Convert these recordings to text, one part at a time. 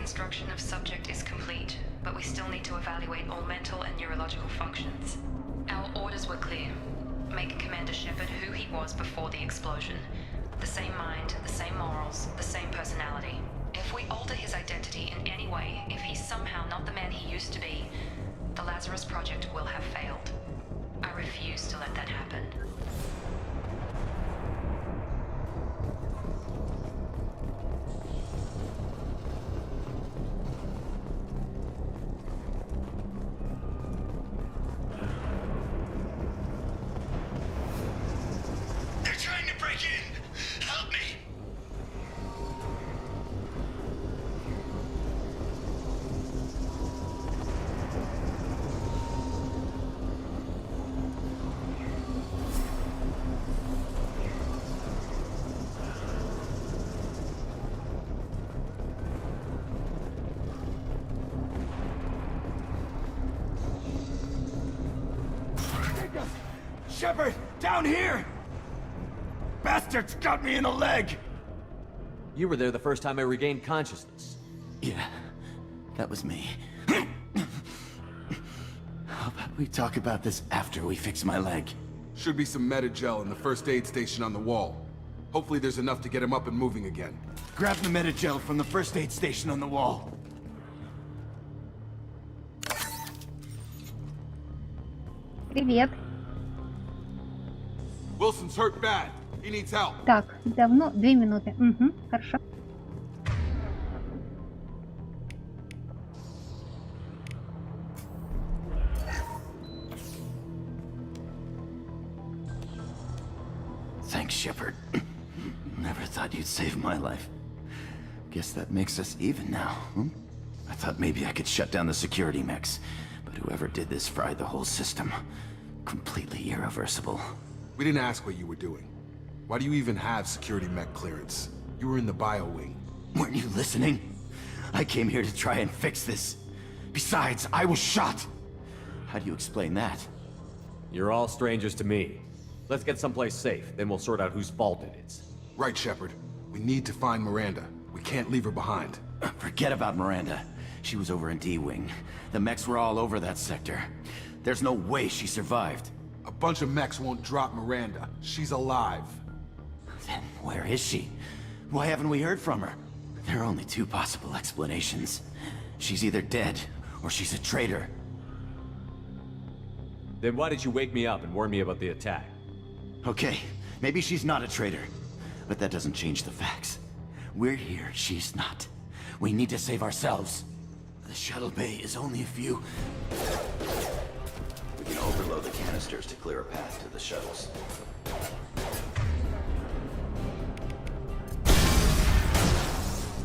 reconstruction of subject is complete, but we still need to evaluate all mental and neurological functions. Our orders were clear. Make Commander Shepard who he was before the explosion. The same mind, the same morals, the same personality. If we alter his identity in any way, if he's somehow not the man he used to be, the Lazarus Project will have failed. I refuse to let that happen. Shepard, down here! Bastards got me in the leg! You were there the first time I regained consciousness. Yeah, that was me. How about we talk about this after we fix my leg? Should be some Metagel in the first aid station on the wall. Hopefully there's enough to get him up and moving again. Grab the Metagel from the first aid station on the wall. Привет. Wilson's hurt bad. He needs help. Так, давно? 2 минуты. Угу, хорошо. Thanks, Shepard. Never thought you'd save my life. Guess that makes us even now, hmm? I thought maybe I could shut down the security mechs, but whoever did this fried the whole system. Completely irreversible. We didn't ask what you were doing. Why do you even have security mech clearance? You were in the bio wing. Weren't you listening? I came here to try and fix this. Besides, I was shot. How do you explain that? You're all strangers to me. Let's get someplace safe, then we'll sort out whose fault it is. Right, Shepard. We need to find Miranda. We can't leave her behind. Forget about Miranda. She was over in D-Wing. The mechs were all over that sector. There's no way she survived. A bunch of mechs won't drop Miranda. She's alive. Then where is she? Why haven't we heard from her? There are only 2 possible explanations. She's either dead, or she's a traitor. Then why did you wake me up and warn me about the attack? Okay, maybe she's not a traitor. But that doesn't change the facts. We're here, she's not. We need to save ourselves. The shuttle bay is only a few... We can overload the canisters to clear a path to the shuttles.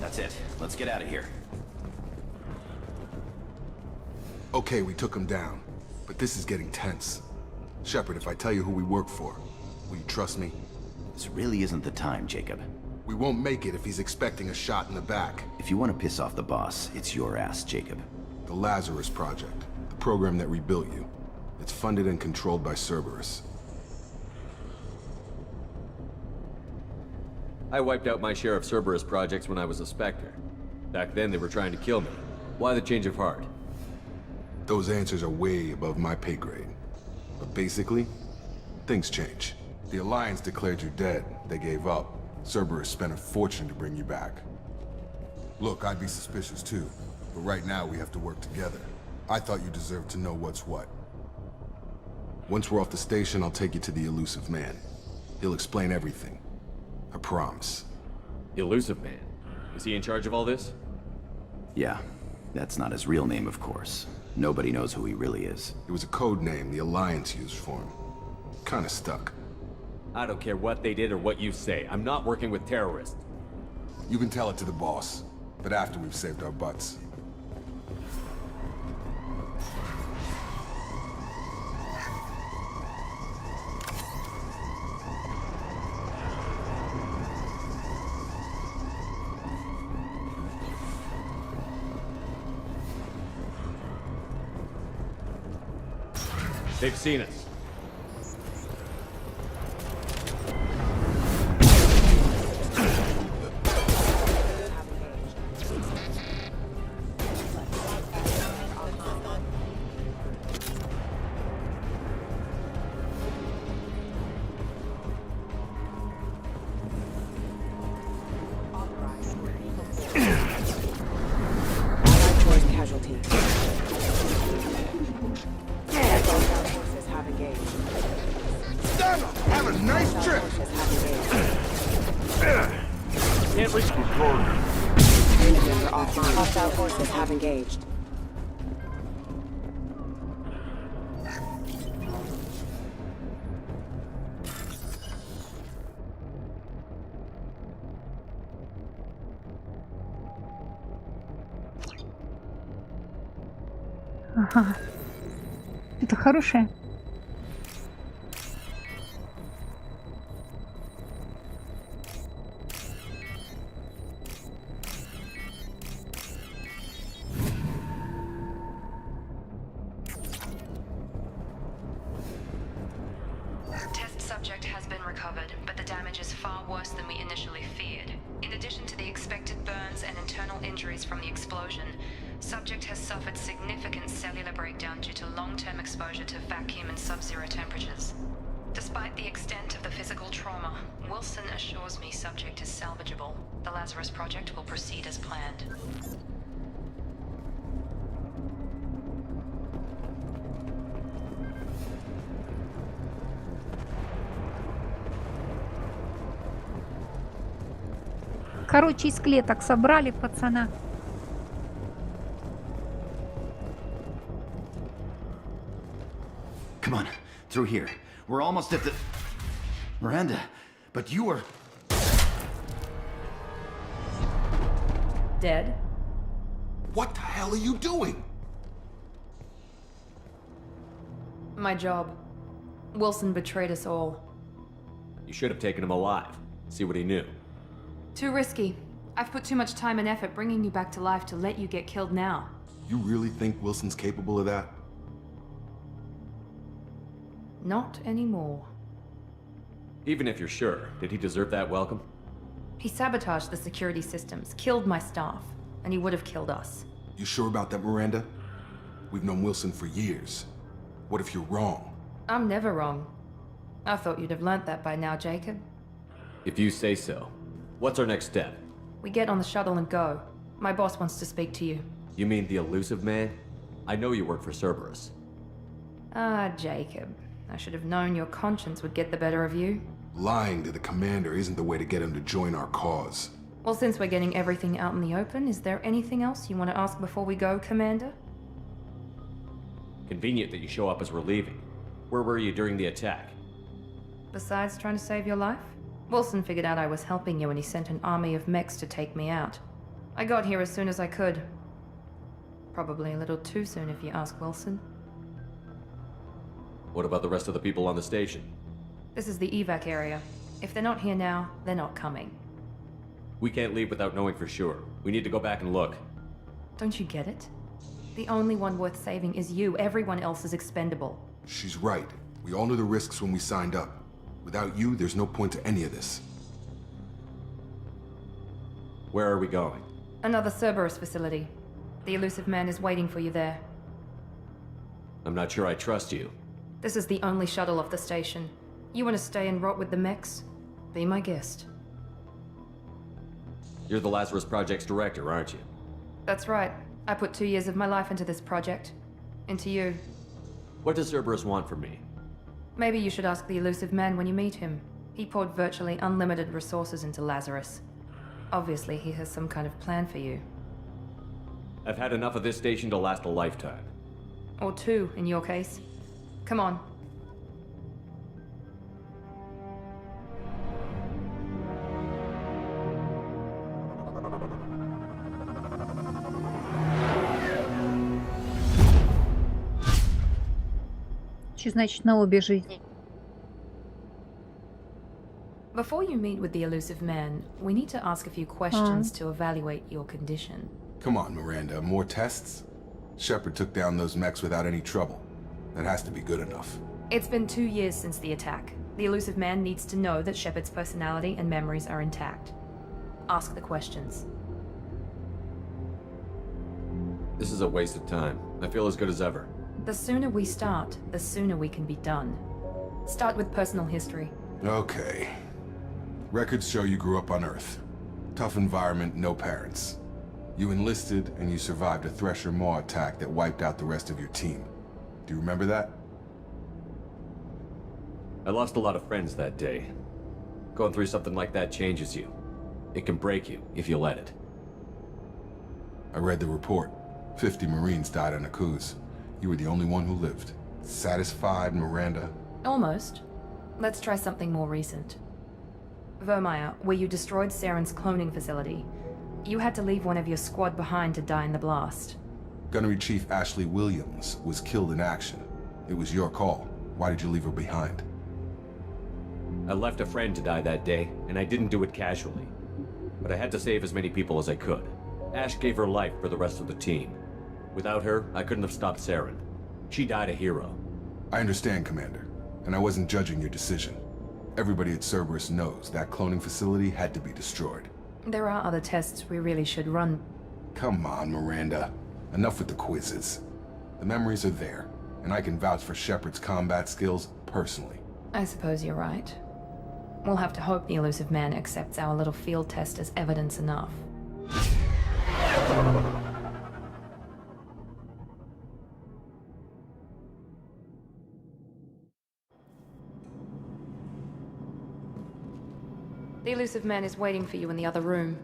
That's it. Let's get out of here. Okay, we took him down. But this is getting tense. Shepard, if I tell you who we work for, will you trust me? This really isn't the time, Jacob. We won't make it if he's expecting a shot in the back. If you want to piss off the boss, it's your ass, Jacob. The Lazarus Project, the program that rebuilt you. It's funded and controlled by Cerberus. I wiped out my share of Cerberus projects when I was a Spectre. Back then they were trying to kill me. Why the change of heart? Those answers are way above my pay grade. But basically, things change. The Alliance declared you dead. They gave up. Cerberus spent a fortune to bring you back. Look, I'd be suspicious too. But right now we have to work together. I thought you deserved to know what's what. Once we're off the station, I'll take you to the Elusive Man. He'll explain everything. I promise. Elusive Man? Is he in charge of all this? Yeah, that's not his real name, of course. Nobody knows who he really is. It was a code name the Alliance used for him. Kinda stuck. I don't care what they did or what you say. I'm not working with terrorists. You can tell it to the boss, but after we've saved our butts. They've seen us. Can't reach the target. Hostile forces have engaged. Ага. Это хорошее. Test subject has been recovered, but the damage is far worse than we initially feared. In addition to the expected burns and internal injuries from the explosion, subject has suffered significant cellular breakdown due to long-term exposure to vacuum and sub-zero temperatures. Despite the extent of the physical trauma, Wilson assures me subject is salvageable. The Lazarus project will proceed as planned. Короче, из клеток собрали пацана. Come on, through here. We're almost at the... Miranda, but you were... Dead? What the hell are you doing? My job. Wilson betrayed us all. You should have taken him alive. See what he knew. Too risky. I've put too much time and effort bringing you back to life to let you get killed now. You really think Wilson's capable of that? Not anymore. Even if you're sure, did he deserve that welcome? He sabotaged the security systems, killed my staff, and he would have killed us. You sure about that, Miranda? We've known Wilson for years. What if you're wrong? I'm never wrong. I thought you'd have learnt that by now, Jacob. If you say so. What's our next step? We get on the shuttle and go. My boss wants to speak to you. You mean the elusive man? I know you work for Cerberus. Ah, Jacob. I should have known your conscience would get the better of you. Lying to the commander isn't the way to get him to join our cause. Well, since we're getting everything out in the open, is there anything else you want to ask before we go, Commander? Convenient that you show up as we're leaving. Where were you during the attack? Besides trying to save your life? Wilson figured out I was helping you and he sent an army of mechs to take me out. I got here as soon as I could. Probably a little too soon if you ask Wilson. What about the rest of the people on the station? This is the evac area. If they're not here now, they're not coming. We can't leave without knowing for sure. We need to go back and look. Don't you get it? The only one worth saving is you. Everyone else is expendable. She's right. We all knew the risks when we signed up. Without you, there's no point to any of this. Where are we going? Another Cerberus facility. The elusive man is waiting for you there. I'm not sure I trust you. This is the only shuttle off the station. You want to stay and rot with the mechs? Be my guest. You're the Lazarus Project's director, aren't you? That's right. I put 2 years of my life into this project. Into you. What does Cerberus want from me? Maybe you should ask the elusive man when you meet him. He poured virtually unlimited resources into Lazarus. Obviously, he has some kind of plan for you. I've had enough of this station to last a lifetime. Or 2, in your case. Come on. Что значит на обе жизни? Before you meet with the elusive man, we need to ask a few questions to evaluate your condition. Come on, Miranda, more tests? Shepard took down those mechs without any trouble. That has to be good enough. It's been 2 years since the attack. The elusive man needs to know that Shepard's personality and memories are intact. Ask the questions. This is a waste of time. I feel as good as ever. The sooner we start, the sooner we can be done. Start with personal history. Okay. Records show you grew up on Earth. Tough environment, no parents. You enlisted and you survived a Thresher Maw attack that wiped out the rest of your team. Do you remember that? I lost a lot of friends that day. Going through something like that changes you. It can break you if you let it. I read the report. 50 Marines died on Akuz. You were the only one who lived. Satisfied, Miranda? Almost. Let's try something more recent. Vermeer, where you destroyed Saren's cloning facility, you had to leave one of your squad behind to die in the blast. Gunnery Chief Ashley Williams was killed in action. It was your call. Why did you leave her behind? I left a friend to die that day, and I didn't do it casually. But I had to save as many people as I could. Ash gave her life for the rest of the team. Without her, I couldn't have stopped Saren. She died a hero. I understand, Commander, and I wasn't judging your decision. Everybody at Cerberus knows that cloning facility had to be destroyed. There are other tests we really should run. Come on, Miranda. Enough with the quizzes. The memories are there, and I can vouch for Shepard's combat skills personally. I suppose you're right. We'll have to hope the elusive man accepts our little field test as evidence enough. The elusive man is waiting for you in the other room.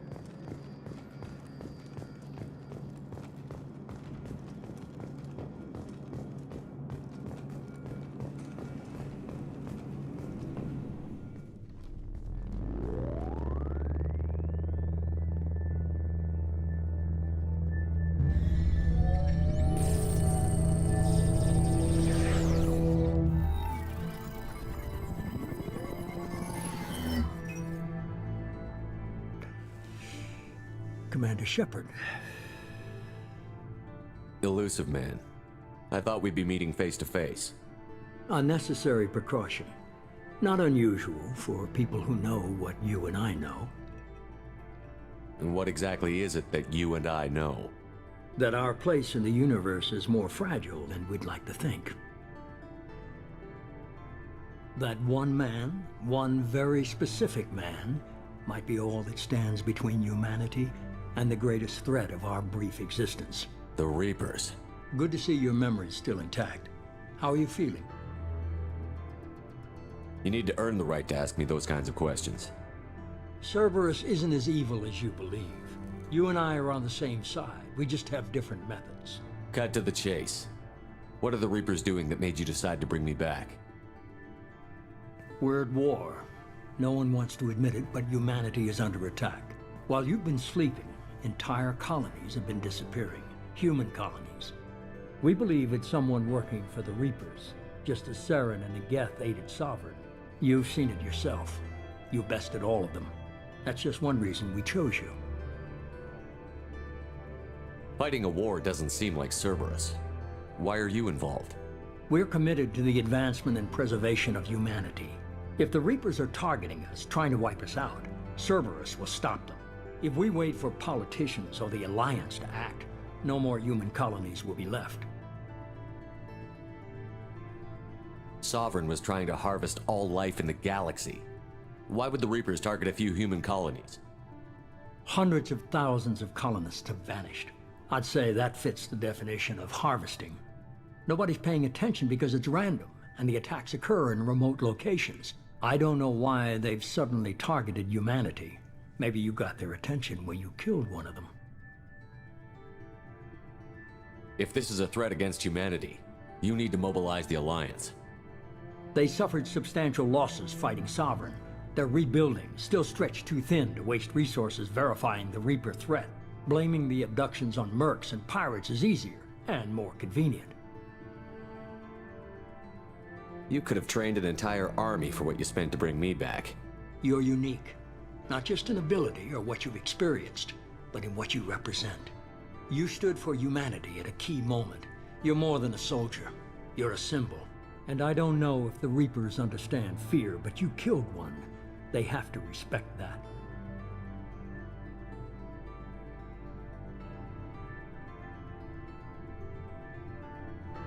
Commander Shepard. Elusive man. I thought we'd be meeting face to face. A necessary precaution. Not unusual for people who know what you and I know. And what exactly is it that you and I know? That our place in the universe is more fragile than we'd like to think. That one man, one very specific man, might be all that stands between humanity and the greatest threat of our brief existence. The Reapers. Good to see your memory's still intact. How are you feeling? You need to earn the right to ask me those kinds of questions. Cerberus isn't as evil as you believe. You and I are on the same side. We just have different methods. Cut to the chase. What are the Reapers doing that made you decide to bring me back? We're at war. No one wants to admit it, but humanity is under attack. While you've been sleeping, entire colonies have been disappearing. Human colonies. We believe it's someone working for the Reapers, just as Saren and the Geth aided Sovereign. You've seen it yourself. You bested all of them. That's just one reason we chose you. Fighting a war doesn't seem like Cerberus. Why are you involved? We're committed to the advancement and preservation of humanity. If the Reapers are targeting us, trying to wipe us out, Cerberus will stop them. If we wait for politicians or the Alliance to act, no more human colonies will be left. Sovereign was trying to harvest all life in the galaxy. Why would the Reapers target a few human colonies? Hundreds of thousands of colonists have vanished. I'd say that fits the definition of harvesting. Nobody's paying attention because it's random, and the attacks occur in remote locations. I don't know why they've suddenly targeted humanity. Maybe you got their attention when you killed one of them. If this is a threat against humanity, you need to mobilize the Alliance. They suffered substantial losses fighting Sovereign. They're rebuilding, still stretched too thin to waste resources verifying the Reaper threat. Blaming the abductions on mercs and pirates is easier and more convenient. You could have trained an entire army for what you spent to bring me back. You're unique. Not just in ability or what you've experienced, but in what you represent. You stood for humanity at a key moment. You're more than a soldier. You're a symbol. And I don't know if the Reapers understand fear, but you killed one. They have to respect that.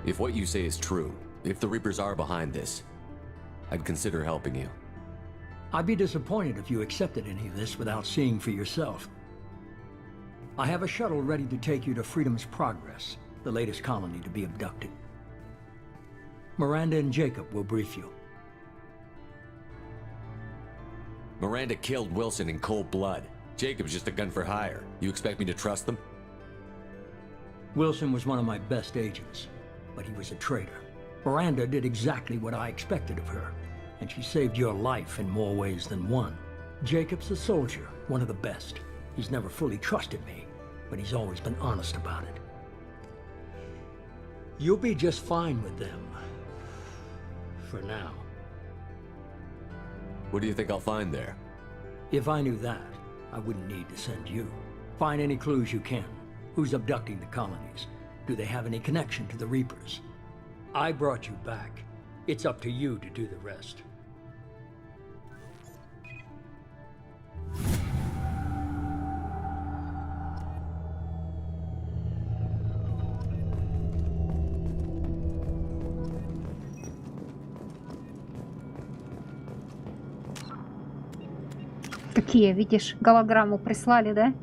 If what you say is true, if the Reapers are behind this, I'd consider helping you. I'd be disappointed if you accepted any of this without seeing for yourself. I have a shuttle ready to take you to Freedom's Progress, the latest colony to be abducted. Miranda and Jacob will brief you. Miranda killed Wilson in cold blood. Jacob's just a gun for hire. You expect me to trust them? Wilson was one of my best agents, but he was a traitor. Miranda did exactly what I expected of her, and she saved your life in more ways than one. Jacob's a soldier, one of the best. He's never fully trusted me, but he's always been honest about it. You'll be just fine with them. For now. What do you think I'll find there? If I knew that, I wouldn't need to send you. Find any clues you can. Who's abducting the colonies? Do they have any connection to the Reapers? I brought you back. It's up to you to do the rest. Какие, видишь, голограмму прислали, да?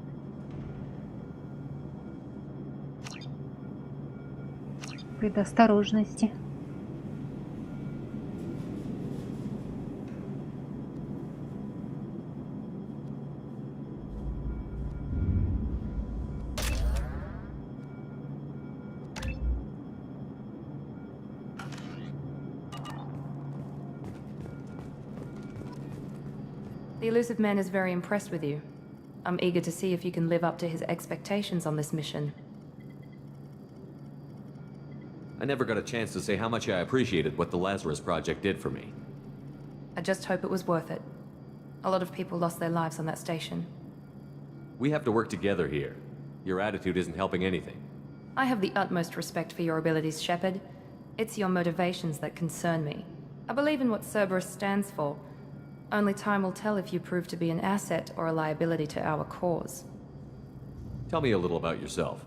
Предосторожности. The elusive man is very impressed with you. I'm eager to see if you can live up to his expectations on this mission. I never got a chance to say how much I appreciated what the Lazarus Project did for me. I just hope it was worth it. A lot of people lost their lives on that station. We have to work together here. Your attitude isn't helping anything. I have the utmost respect for your abilities, Shepard. It's your motivations that concern me. I believe in what Cerberus stands for. Only time will tell if you prove to be an asset or a liability to our cause. Tell me a little about yourself.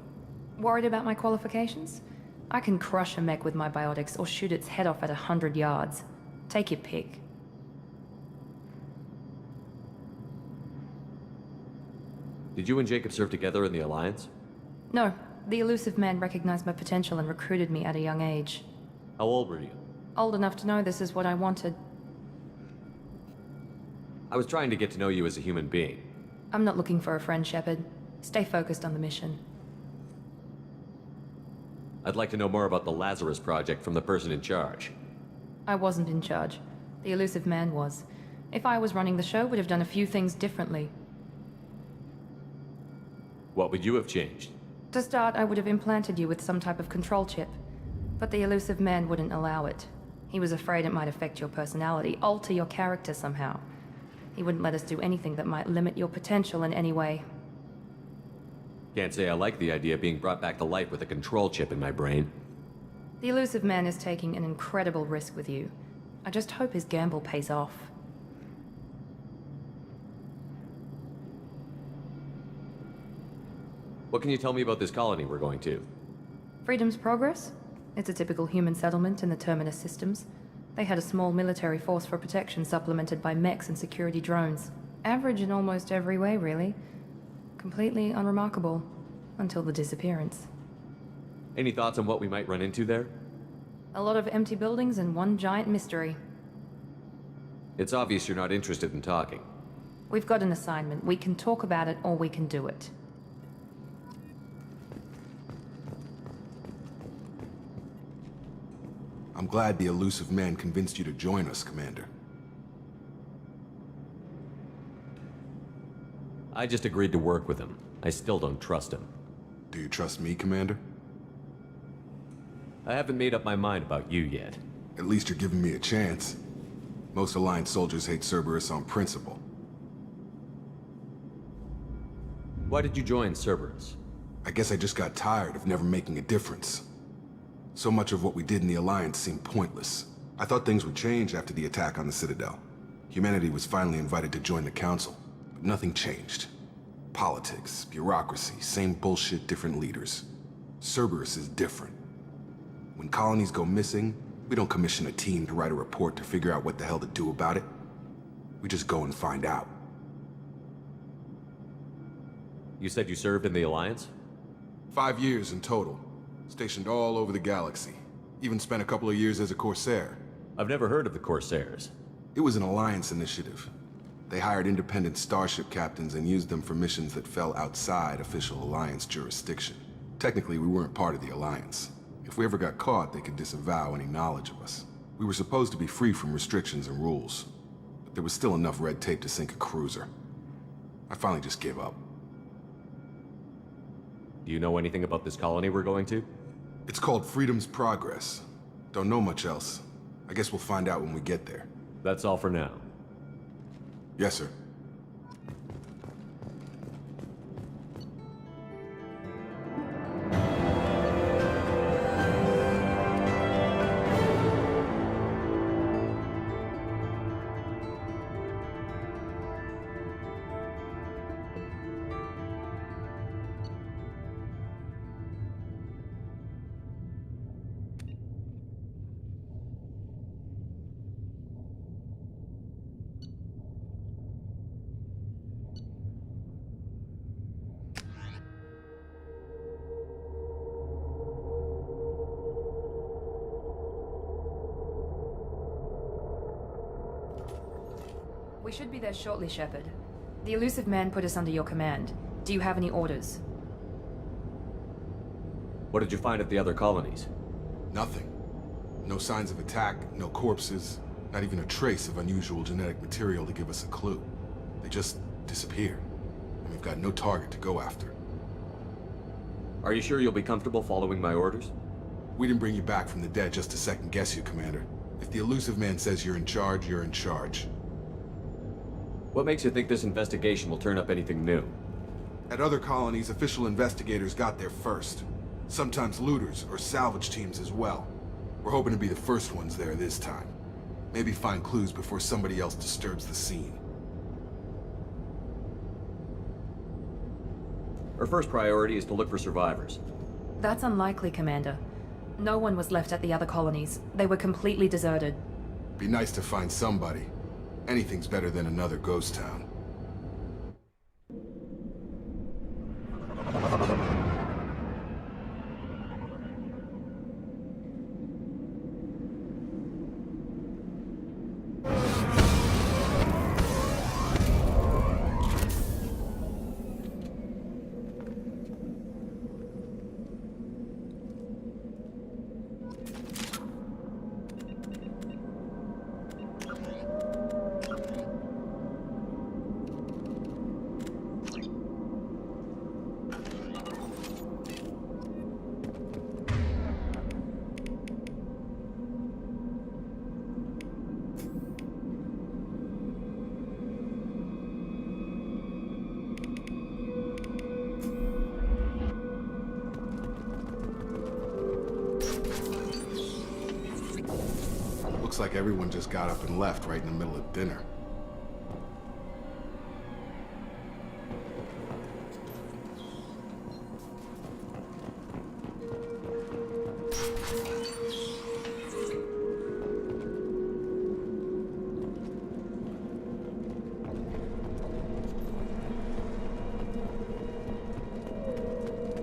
Worried about my qualifications? I can crush a mech with my biotics or shoot its head off at 100 yards. Take your pick. Did you and Jacob serve together in the Alliance? No, the elusive man recognized my potential and recruited me at a young age. How old were you? Old enough to know this is what I wanted. I was trying to get to know you as a human being. I'm not looking for a friend, Shepard. Stay focused on the mission. I'd like to know more about the Lazarus Project from the person in charge. I wasn't in charge. The elusive man was. If I was running the show, would have done a few things differently. What would you have changed? To start, I would have implanted you with some type of control chip. But the elusive man wouldn't allow it. He was afraid it might affect your personality, alter your character somehow. He wouldn't let us do anything that might limit your potential in any way. Can't say I like the idea of being brought back to life with a control chip in my brain. The elusive man is taking an incredible risk with you. I just hope his gamble pays off. What can you tell me about this colony we're going to? Freedom's Progress? It's a typical human settlement in the Terminus systems. They had a small military force for protection supplemented by mechs and security drones. Average in almost every way, really. Completely unremarkable. Until the disappearance. Any thoughts on what we might run into there? A lot of empty buildings and one giant mystery. It's obvious you're not interested in talking. We've got an assignment. We can talk about it or we can do it. I'm glad the elusive man convinced you to join us, Commander. I just agreed to work with him. I still don't trust him. Do you trust me, Commander? I haven't made up my mind about you yet. At least you're giving me a chance. Most Alliance soldiers hate Cerberus on principle. Why did you join Cerberus? I guess I just got tired of never making a difference. So much of what we did in the Alliance seemed pointless. I thought things would change after the attack on the Citadel. Humanity was finally invited to join the Council, but nothing changed. Politics, bureaucracy, same bullshit, different leaders. Cerberus is different. When colonies go missing, we don't commission a team to write a report to figure out what the hell to do about it. We just go and find out. You said you served in the Alliance? 5 years in total. Stationed all over the galaxy. Even spent a couple of years as a Corsair. I've never heard of the Corsairs. It was an Alliance initiative. They hired independent starship captains and used them for missions that fell outside official Alliance jurisdiction. Technically, we weren't part of the Alliance. If we ever got caught, they could disavow any knowledge of us. We were supposed to be free from restrictions and rules, but there was still enough red tape to sink a cruiser. I finally just gave up. Do you know anything about this colony we're going to? It's called Freedom's Progress. Don't know much else. I guess we'll find out when we get there. That's all for now. Yes, sir. We should be there shortly, Shepard. The elusive man put us under your command. Do you have any orders? What did you find at the other colonies? Nothing. No signs of attack, no corpses, not even a trace of unusual genetic material to give us a clue. They just disappeared, and we've got no target to go after. Are you sure you'll be comfortable following my orders? We didn't bring you back from the dead just to second guess you, Commander. If the elusive man says you're in charge, you're in charge. What makes you think this investigation will turn up anything new? At other colonies, official investigators got there first. Sometimes looters or salvage teams as well. We're hoping to be the first ones there this time. Maybe find clues before somebody else disturbs the scene. Our first priority is to look for survivors. That's unlikely, Commander. No one was left at the other colonies. They were completely deserted. Be nice to find somebody. Anything's better than another ghost town. Looks like everyone just got up and left right in the middle of dinner.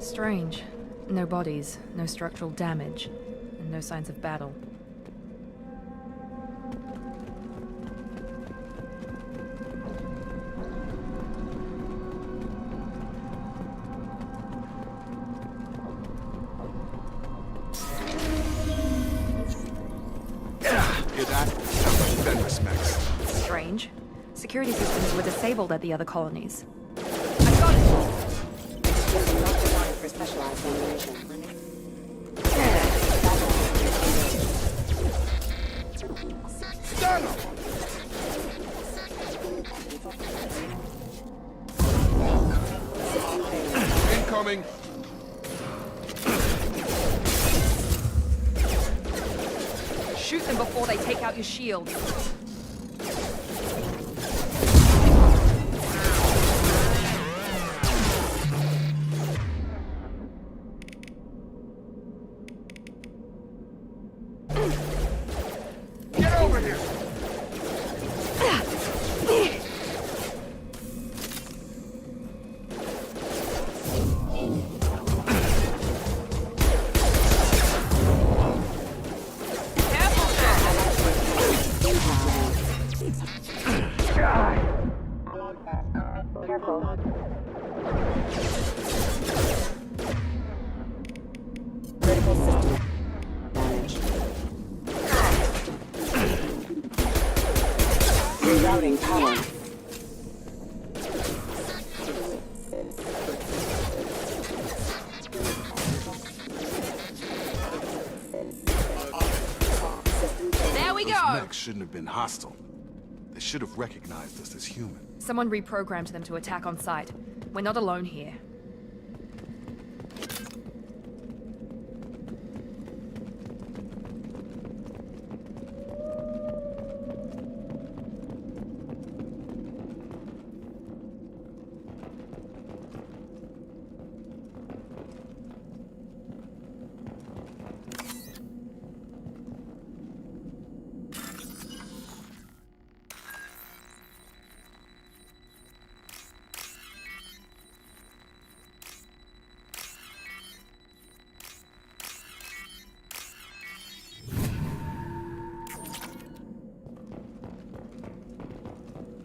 Strange. No bodies, no structural damage, and no signs of battle. Hear that? Sounds like Fenris mechs. Strange. Security systems were disabled at the other colonies. I got it! For specialized ammunition. Stun 'em! Incoming! Shoot them before they take out your shield. Get over here! Careful. Critical system damage. Rerouting power. There we Those go! mechs shouldn't have been hostile. They should have recognized us as human. Someone reprogrammed them to attack on sight. We're not alone here.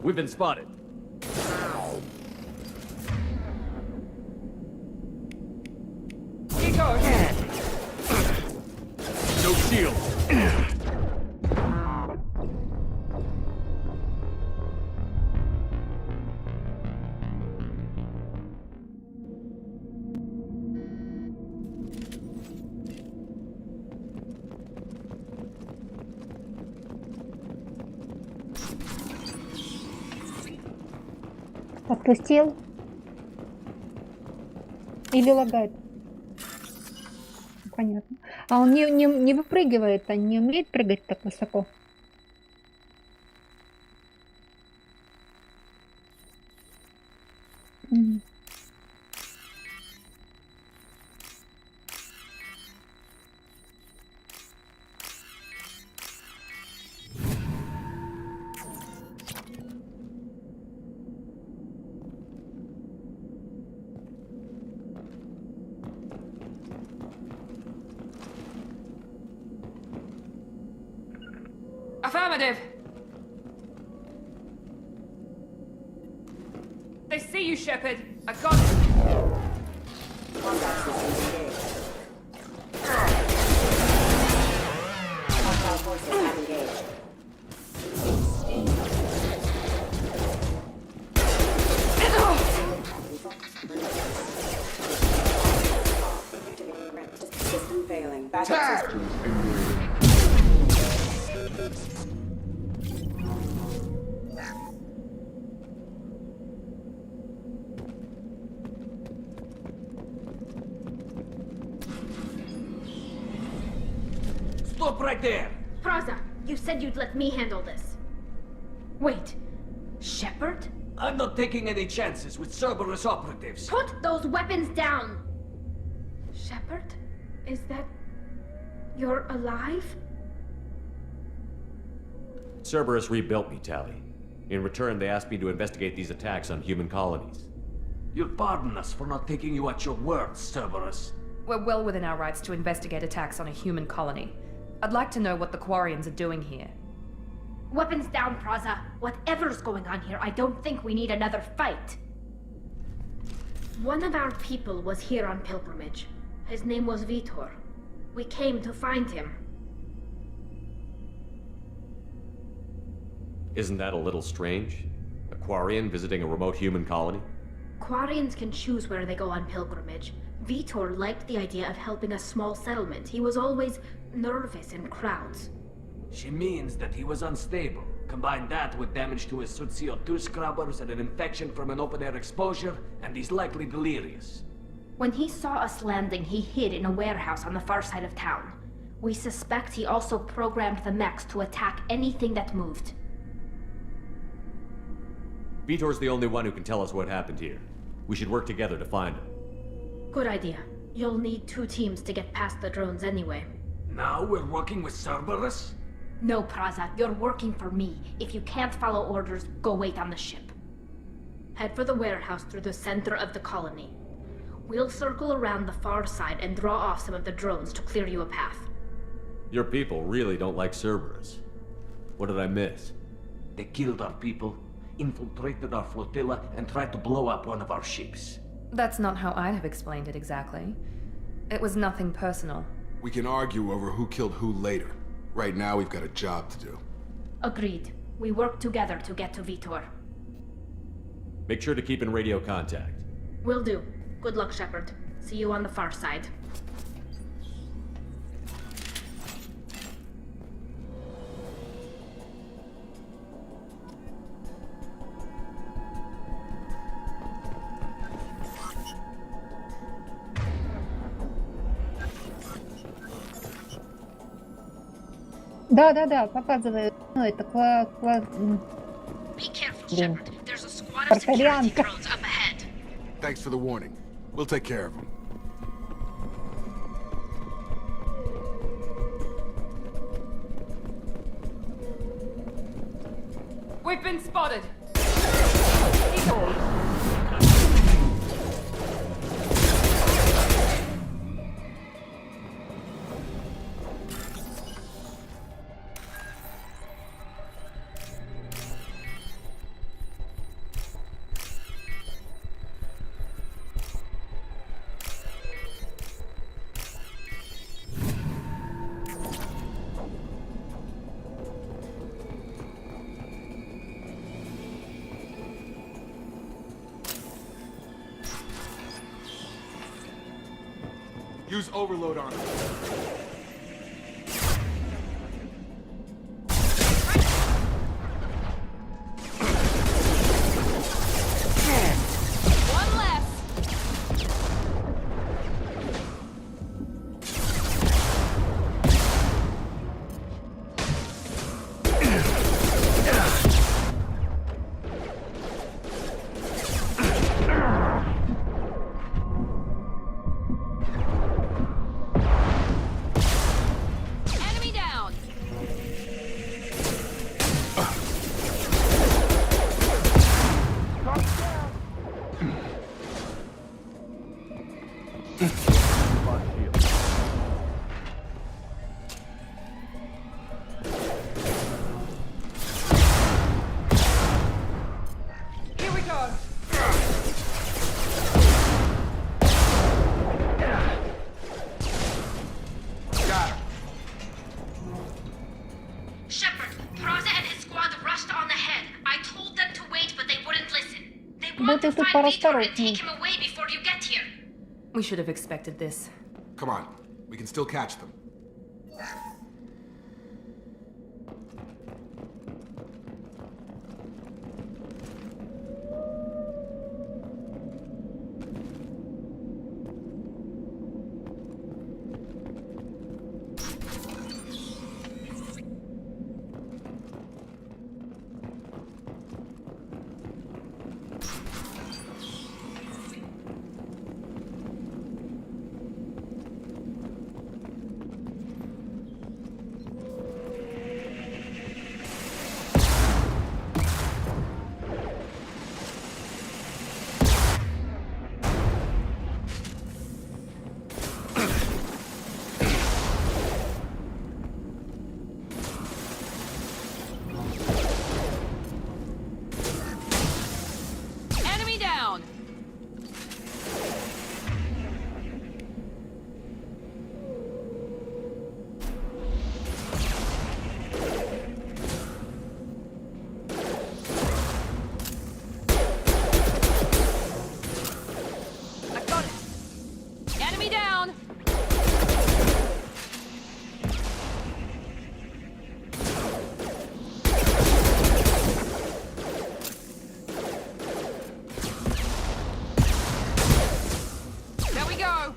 We've been spotted. Here goes! No shield. Отпустил? Или лагает? Понятно. А он не выпрыгивает, а не умеет прыгать так высоко? М. Affirmative! They see you, Shepard. I got it. Combat systems engaged. Hostile forces have engaged. System failing. Backup system. Stop right there! Praza, you said you'd let me handle this. Wait, Shepard? I'm not taking any chances with Cerberus operatives. Put those weapons down! Shepard? Is that... you're alive? Cerberus rebuilt me, Tally. In return, they asked me to investigate these attacks on human colonies. You'll pardon us for not taking you at your word, Cerberus. We're well within our rights to investigate attacks on a human colony. I'd like to know what the Quarians are doing here. Weapons down, Praza. Whatever's going on here, I don't think we need another fight. One of our people was here on pilgrimage. His name was Vitor. We came to find him. Isn't that a little strange? A Quarian visiting a remote human colony? Quarians can choose where they go on pilgrimage. Vitor liked the idea of helping a small settlement. He was always nervous in crowds. She means that he was unstable. Combine that with damage to his suit CO2 scrubbers and an infection from an open-air exposure, and he's likely delirious. When he saw us landing, he hid in a warehouse on the far side of town. We suspect he also programmed the mechs to attack anything that moved. Vitor's the only one who can tell us what happened here. We should work together to find him. Good idea. You'll need 2 teams to get past the drones anyway. Now we're working with Cerberus? No, Praza, you're working for me. If you can't follow orders, go wait on the ship. Head for the warehouse through the center of the colony. We'll circle around the far side and draw off some of the drones to clear you a path. Your people really don't like Cerberus. What did I miss? They killed our people. infiltrated our flotilla, and tried to blow up one of our ships. That's not how I'd have explained it exactly. It was nothing personal. We can argue over who killed who later. Right now, we've got a job to do. Agreed. We work together to get to Vitor. Make sure to keep in radio contact. Will do. Good luck, Shepard. See you on the far side. Да, показывает. Ну, это Be careful, Shepard. There's a squad of security Портарианка. drones up ahead. Thanks for the warning. We'll take care of them. We've been spotted! Use overload on them. One less! Enemy down! Here we go! Got him. Shepard, Praza and his squad rushed on ahead. I told them to wait, but they wouldn't listen. They want to Будьте тут find Vitor and поосторожней. take him away before you get here. We should have expected this. Come on. We can still catch them. Enemy down! I got it! Enemy down! There we go!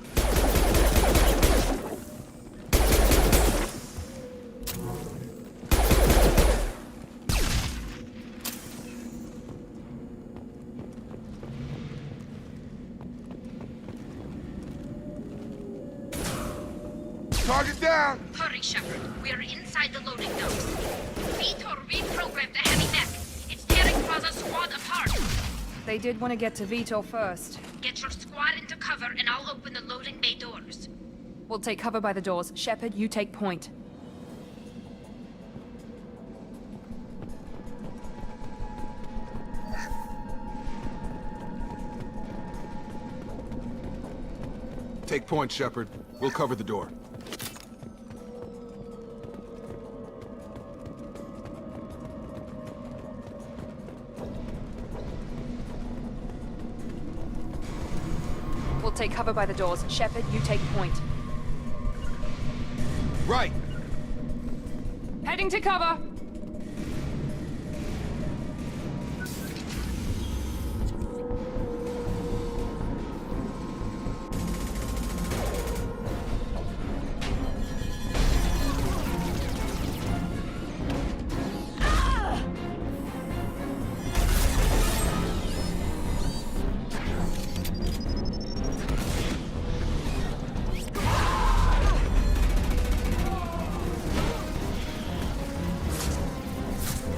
Target down! Hurry, Shepard. We are inside the loading docks. Vitor reprogrammed the heavy mech. It's tearing Praza's squad apart. They did want to get to Vitor first. Get your squad into cover and I'll open the loading bay doors. We'll take cover by the doors. Shepard, you take point. Take point, Shepard. We'll cover the door. We'll take cover by the doors. Shepard, you take point. Right! Heading to cover!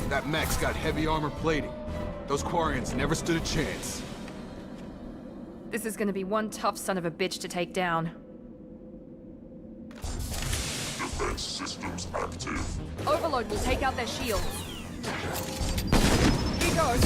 That mech's got heavy armor plating. Those Quarians never stood a chance. This is gonna be one tough son of a bitch to take down. Defense systems active. Overload will take out their shields. Here goes.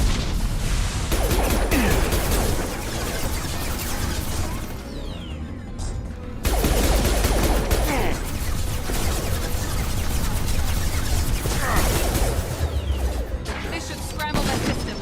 This should scramble their systems.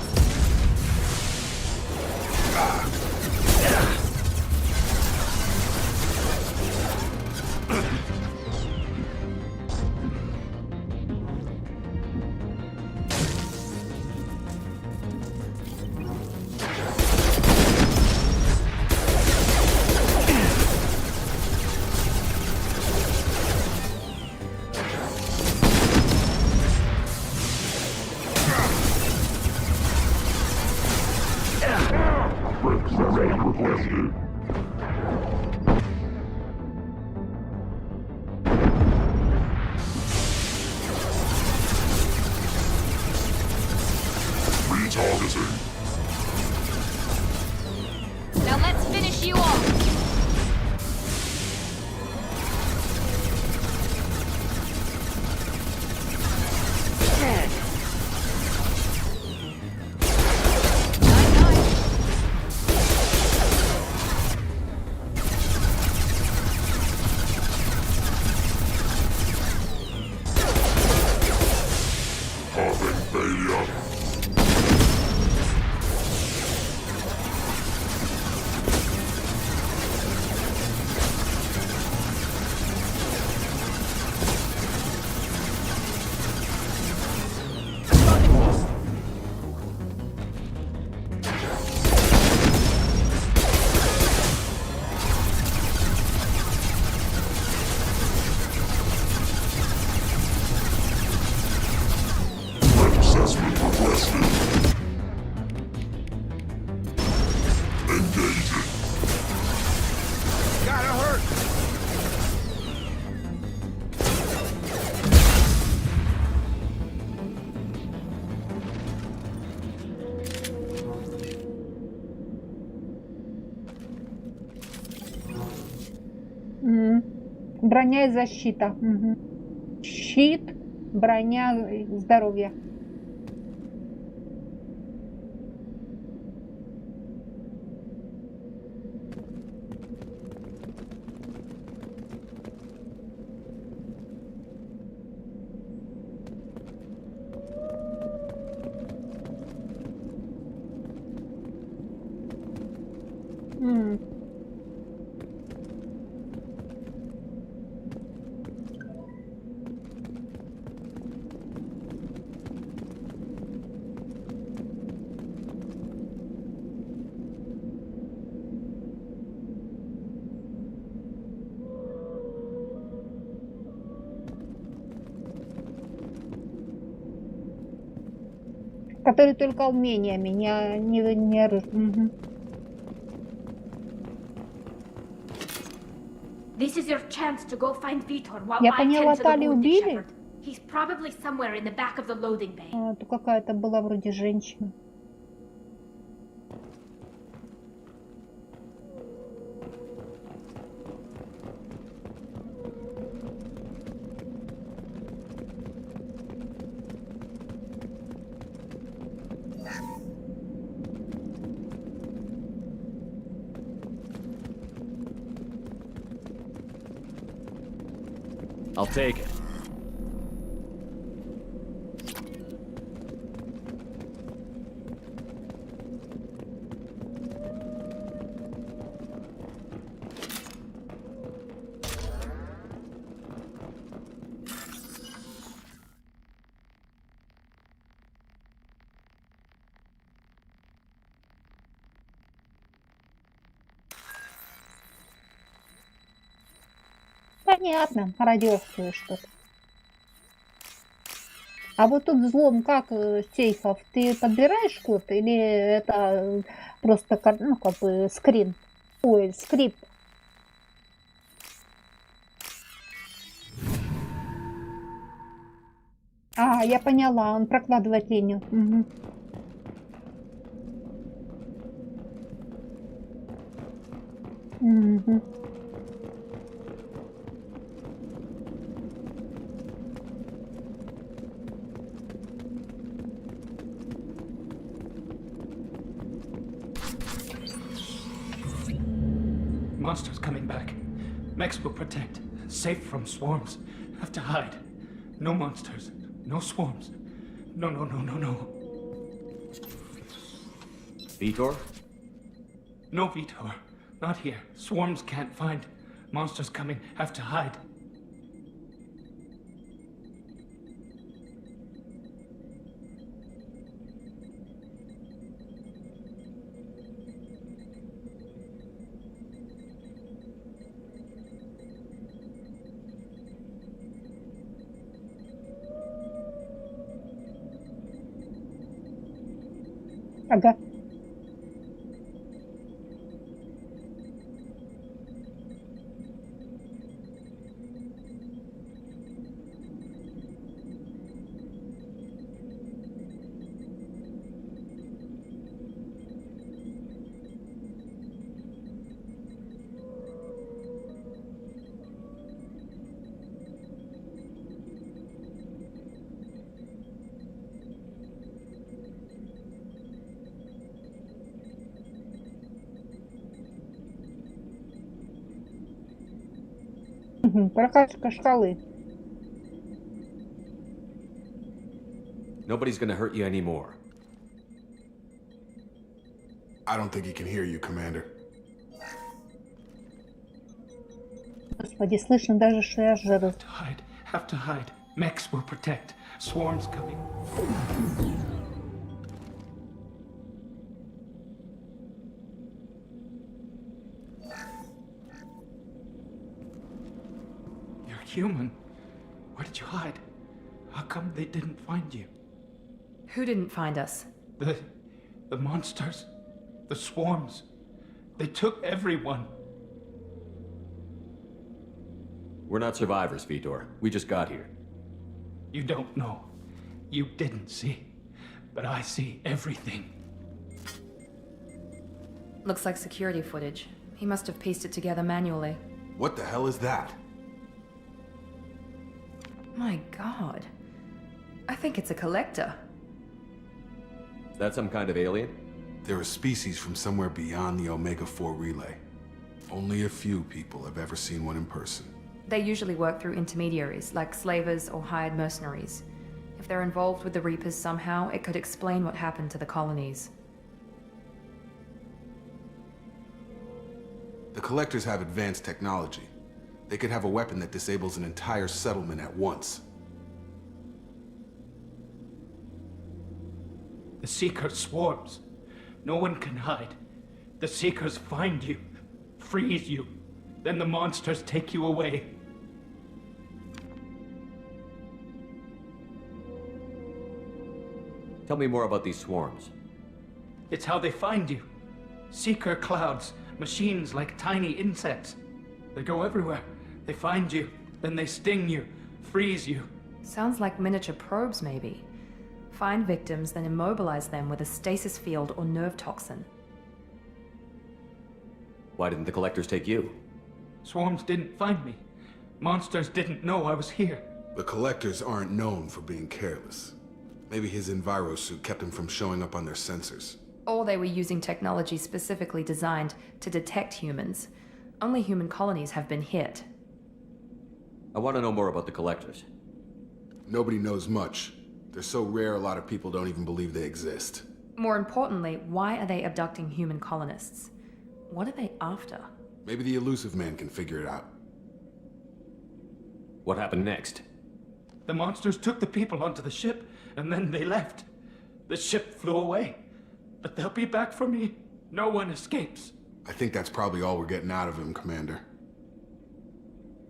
Requested. Requested. Retargeting. Now let's finish you off. Causing failure. Assessment requested. Engaging. Gotta hurt! Броня и защита. Щит, броня, здоровье. Который только умениями, не оружием. This is your chance to go find Vitor while Я I поняла, tend to the Тали wounded убили? shepherd. He's probably somewhere in the back of the loading bay. Тут какая-то была вроде женщина. I'll take it. Понятно, радиоактивное что-то. А вот тут взлом как сейфов? Ты подбираешь код или это просто ну, как бы скрин? Ой, скрипт. А, я поняла, он прокладывает линию. Угу. Угу. Monsters coming back. Mechs will protect. Safe from swarms. Have to hide. No monsters. No swarms. No, no, no, no, no. Vitor? No, Vitor. Not here. Swarms can't find. Monsters coming. Have to hide. Ага. Прокачка шкалы. Nobody's gonna hurt you anymore. I don't think he can hear you, Commander. Господи, слышно даже, что я жру. Have to hide. Mechs will protect. Swarms coming. Human. Where did you hide? How come they didn't find you? Who didn't find us? The monsters. The swarms. They took everyone. We're not survivors, Vitor. We just got here. You don't know. You didn't see. But I see everything. Looks like security footage. He must have pieced it together manually. What the hell is that? My god. I think it's a collector. Is that some kind of alien? They're a species from somewhere beyond the Omega-4 relay. Only a few people have ever seen one in person. They usually work through intermediaries, like slavers or hired mercenaries. If they're involved with the Reapers somehow, it could explain what happened to the colonies. The Collectors have advanced technology. They could have a weapon that disables an entire settlement at once. The Seeker swarms. No one can hide. The Seekers find you, freeze you, then the monsters take you away. Tell me more about these swarms. It's how they find you. Seeker clouds, machines like tiny insects. They go everywhere. They find you, then they sting you, freeze you. Sounds like miniature probes, maybe. Find victims, then immobilize them with a stasis field or nerve toxin. Why didn't the Collectors take you? Swarms didn't find me. Monsters didn't know I was here. The Collectors aren't known for being careless. Maybe his enviro suit kept him from showing up on their sensors. Or they were using technology specifically designed to detect humans. Only human colonies have been hit. I want to know more about the collectors. Nobody knows much. They're so rare, a lot of people don't even believe they exist. More importantly, why are they abducting human colonists? What are they after? Maybe the elusive man can figure it out. What happened next? The monsters took the people onto the ship, and then they left. The ship flew away. But they'll be back for me. No one escapes. I think that's probably all we're getting out of him, Commander.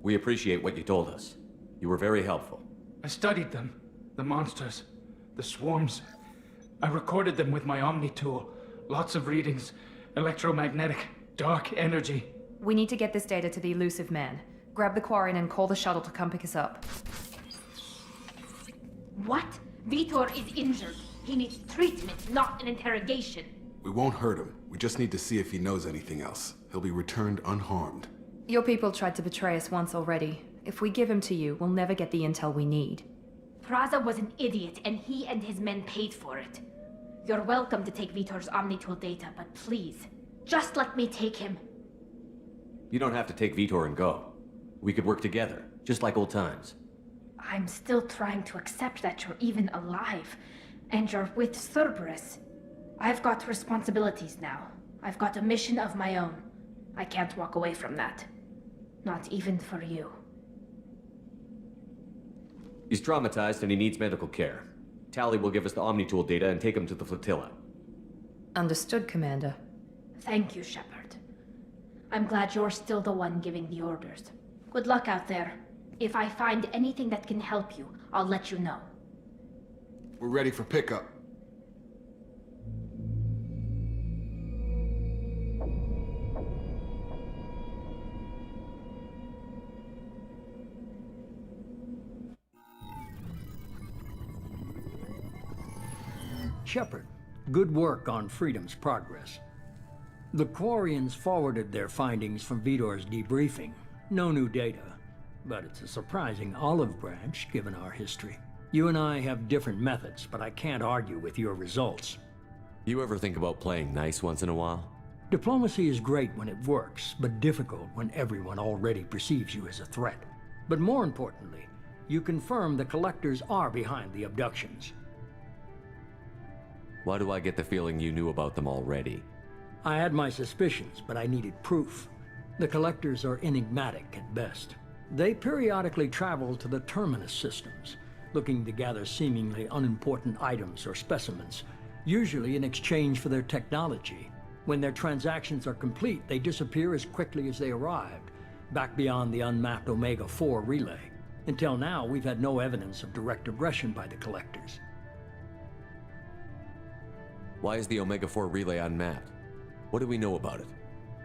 We appreciate what you told us. You were very helpful. I studied them. The monsters. The swarms. I recorded them with my Omni tool. Lots of readings. Electromagnetic. Dark energy. We need to get this data to the elusive man. Grab the Quarian and call the shuttle to come pick us up. What? Vitor is injured. He needs treatment, not an interrogation. We won't hurt him. We just need to see if he knows anything else. He'll be returned unharmed. Your people tried to betray us once already. If we give him to you, we'll never get the intel we need. Praza was an idiot, and he and his men paid for it. You're welcome to take Vitor's Omnitool data, but please, just let me take him. You don't have to take Vitor and go. We could work together, just like old times. I'm still trying to accept that you're even alive, and you're with Cerberus. I've got responsibilities now. I've got a mission of my own. I can't walk away from that. Not even for you. He's traumatized and he needs medical care. Tally will give us the Omnitool data and take him to the flotilla. Understood, Commander. Thank you, Shepard. I'm glad you're still the one giving the orders. Good luck out there. If I find anything that can help you, I'll let you know. We're ready for pickup. Shepard, good work on Freedom's progress. The Quarians forwarded their findings from Vitor's debriefing. No new data, but it's a surprising olive branch given our history. You and I have different methods, but I can't argue with your results. You ever think about playing nice once in a while? Diplomacy is great when it works, but difficult when everyone already perceives you as a threat. But more importantly, you confirm the collectors are behind the abductions. Why do I get the feeling you knew about them already? I had my suspicions, but I needed proof. The collectors are enigmatic at best. They periodically travel to the terminus systems, looking to gather seemingly unimportant items or specimens, usually in exchange for their technology. When their transactions are complete, they disappear as quickly as they arrived, back beyond the unmapped Omega-4 relay. Until now, we've had no evidence of direct aggression by the collectors. Why is the Omega-4 relay unmapped? What do we know about it?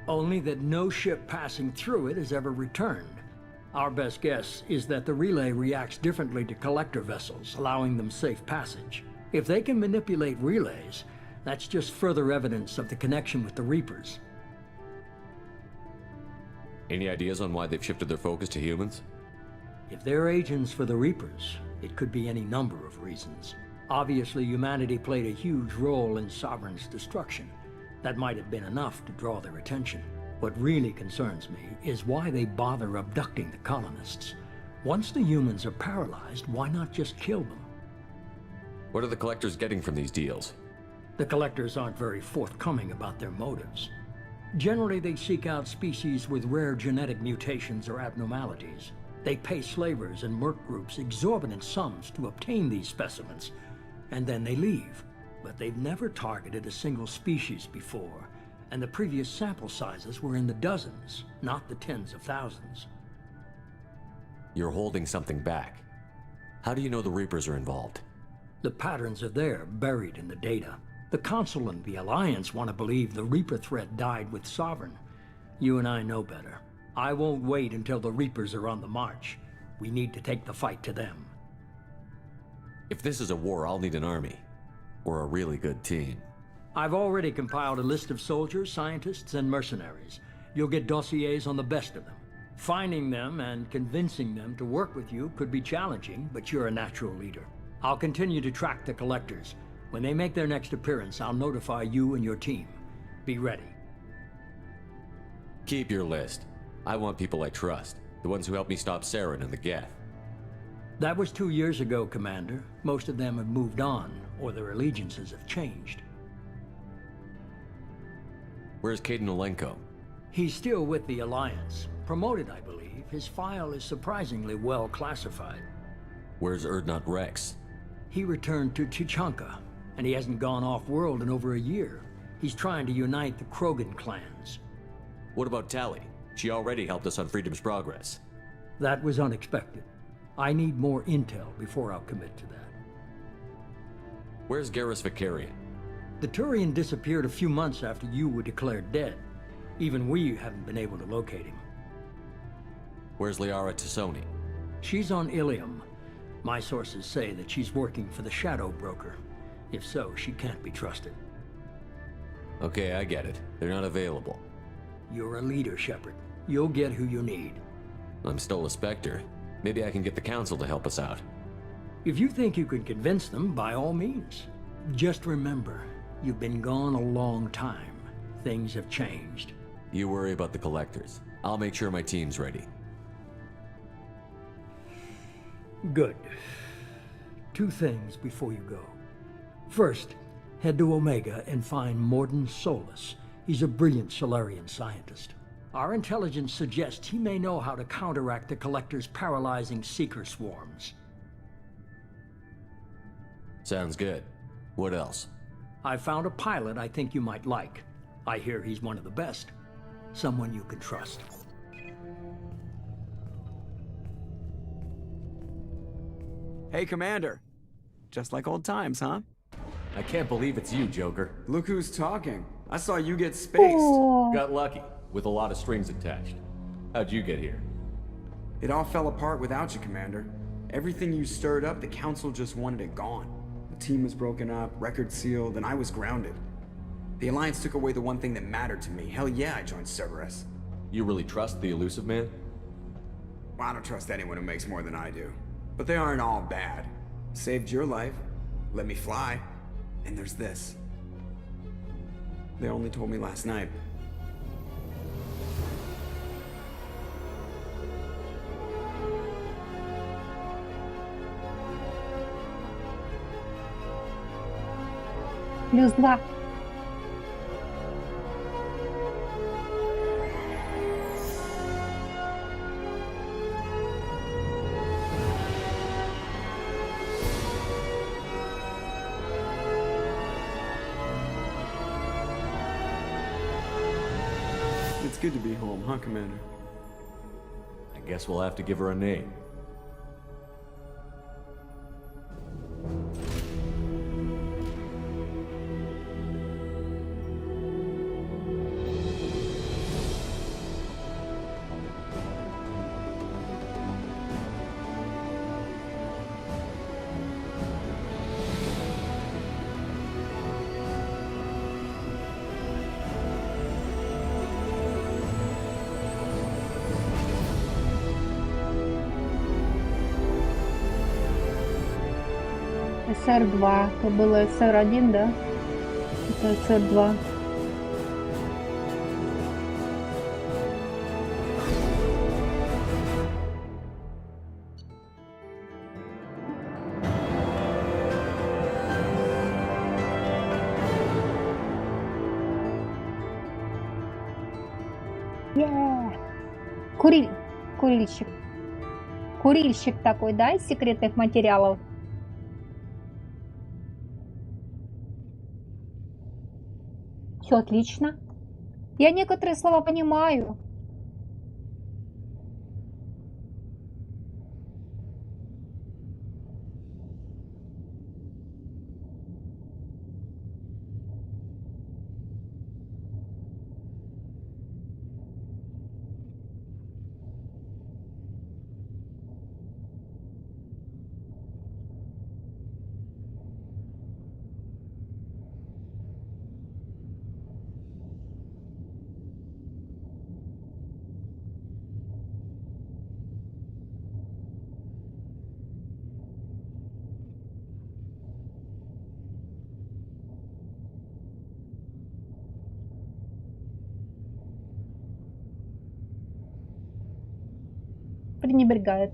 Only that no ship passing through it has ever returned. Our best guess is that the relay reacts differently to collector vessels, allowing them safe passage. If they can manipulate relays, that's just further evidence of the connection with the Reapers. Any ideas on why they've shifted their focus to humans? If they're agents for the Reapers, it could be any number of reasons. Obviously, humanity played a huge role in Sovereign's destruction. That might have been enough to draw their attention. What really concerns me is why they bother abducting the colonists. Once the humans are paralyzed, why not just kill them? What are the collectors getting from these deals? The collectors aren't very forthcoming about their motives. Generally, they seek out species with rare genetic mutations or abnormalities. They pay slavers and merc groups exorbitant sums to obtain these specimens, and then they leave. But they've never targeted a single species before, and the previous sample sizes were in the dozens, not the tens of thousands. You're holding something back. How do you know the Reapers are involved? The patterns are there, buried in the data. The Council and the Alliance want to believe the Reaper threat died with Sovereign. You and I know better. I won't wait until the Reapers are on the march. We need to take the fight to them. If this is a war, I'll need an army. Or a really good team. I've already compiled a list of soldiers, scientists, and mercenaries. You'll get dossiers on the best of them. Finding them and convincing them to work with you could be challenging, but you're a natural leader. I'll continue to track the collectors. When they make their next appearance, I'll notify you and your team. Be ready. Keep your list. I want people I trust, The ones who helped me stop Saren and the Geth. That was 2 years ago, Commander. Most of them have moved on, or their allegiances have changed. Where's Caden Olenko? He's still with the Alliance. Promoted, I believe. His file is surprisingly well classified. Where's Erdnot Rex? He returned to Chichanka, and he hasn't gone off-world in over a year. He's trying to unite the Krogan clans. What about Tali? She already helped us on Freedom's Progress. That was unexpected. I need more intel before I'll commit to that. Where's Garrus Vicarian? The Turian disappeared a few months after you were declared dead. Even we haven't been able to locate him. Where's Liara Tassoni? She's on Ilium. My sources say that she's working for the Shadow Broker. If so, she can't be trusted. Okay, I get it. They're not available. You're a leader, Shepard. You'll get who you need. I'm still a Spectre. Maybe I can get the Council to help us out. If you think you can convince them, by all means. Just remember, you've been gone a long time. Things have changed. You worry about the Collectors. I'll make sure my team's ready. Good. 2 things before you go. First, head to Omega and find Morden Solus. He's a brilliant Solarian scientist. Our intelligence suggests he may know how to counteract the Collector's paralyzing Seeker swarms. Sounds good. What else? I found a pilot I think you might like. I hear he's one of the best. Someone you can trust. Hey, Commander. Just like old times, huh? I can't believe it's you, Joker. Look who's talking. I saw you get spaced. О, Got lucky, with a lot of strings attached. How'd you get here? It all fell apart without you, Commander. Everything you stirred up, the Council just wanted it gone. The team was broken up, records sealed, and I was grounded. The Alliance took away the one thing that mattered to me. Hell yeah, I joined Cerberus. You really trust the Elusive Man? Well, I don't trust anyone who makes more than I do. But they aren't all bad. Saved your life, let me fly, and there's this. They only told me last night. +2. It's good to be home, huh, Commander? I guess we'll have to give her a name. СР-2. То было СР-1, да? Это СР-2. Курильщик. Курильщик такой, да, из секретных материалов? Все отлично. Я некоторые слова понимаю. пренебрегает.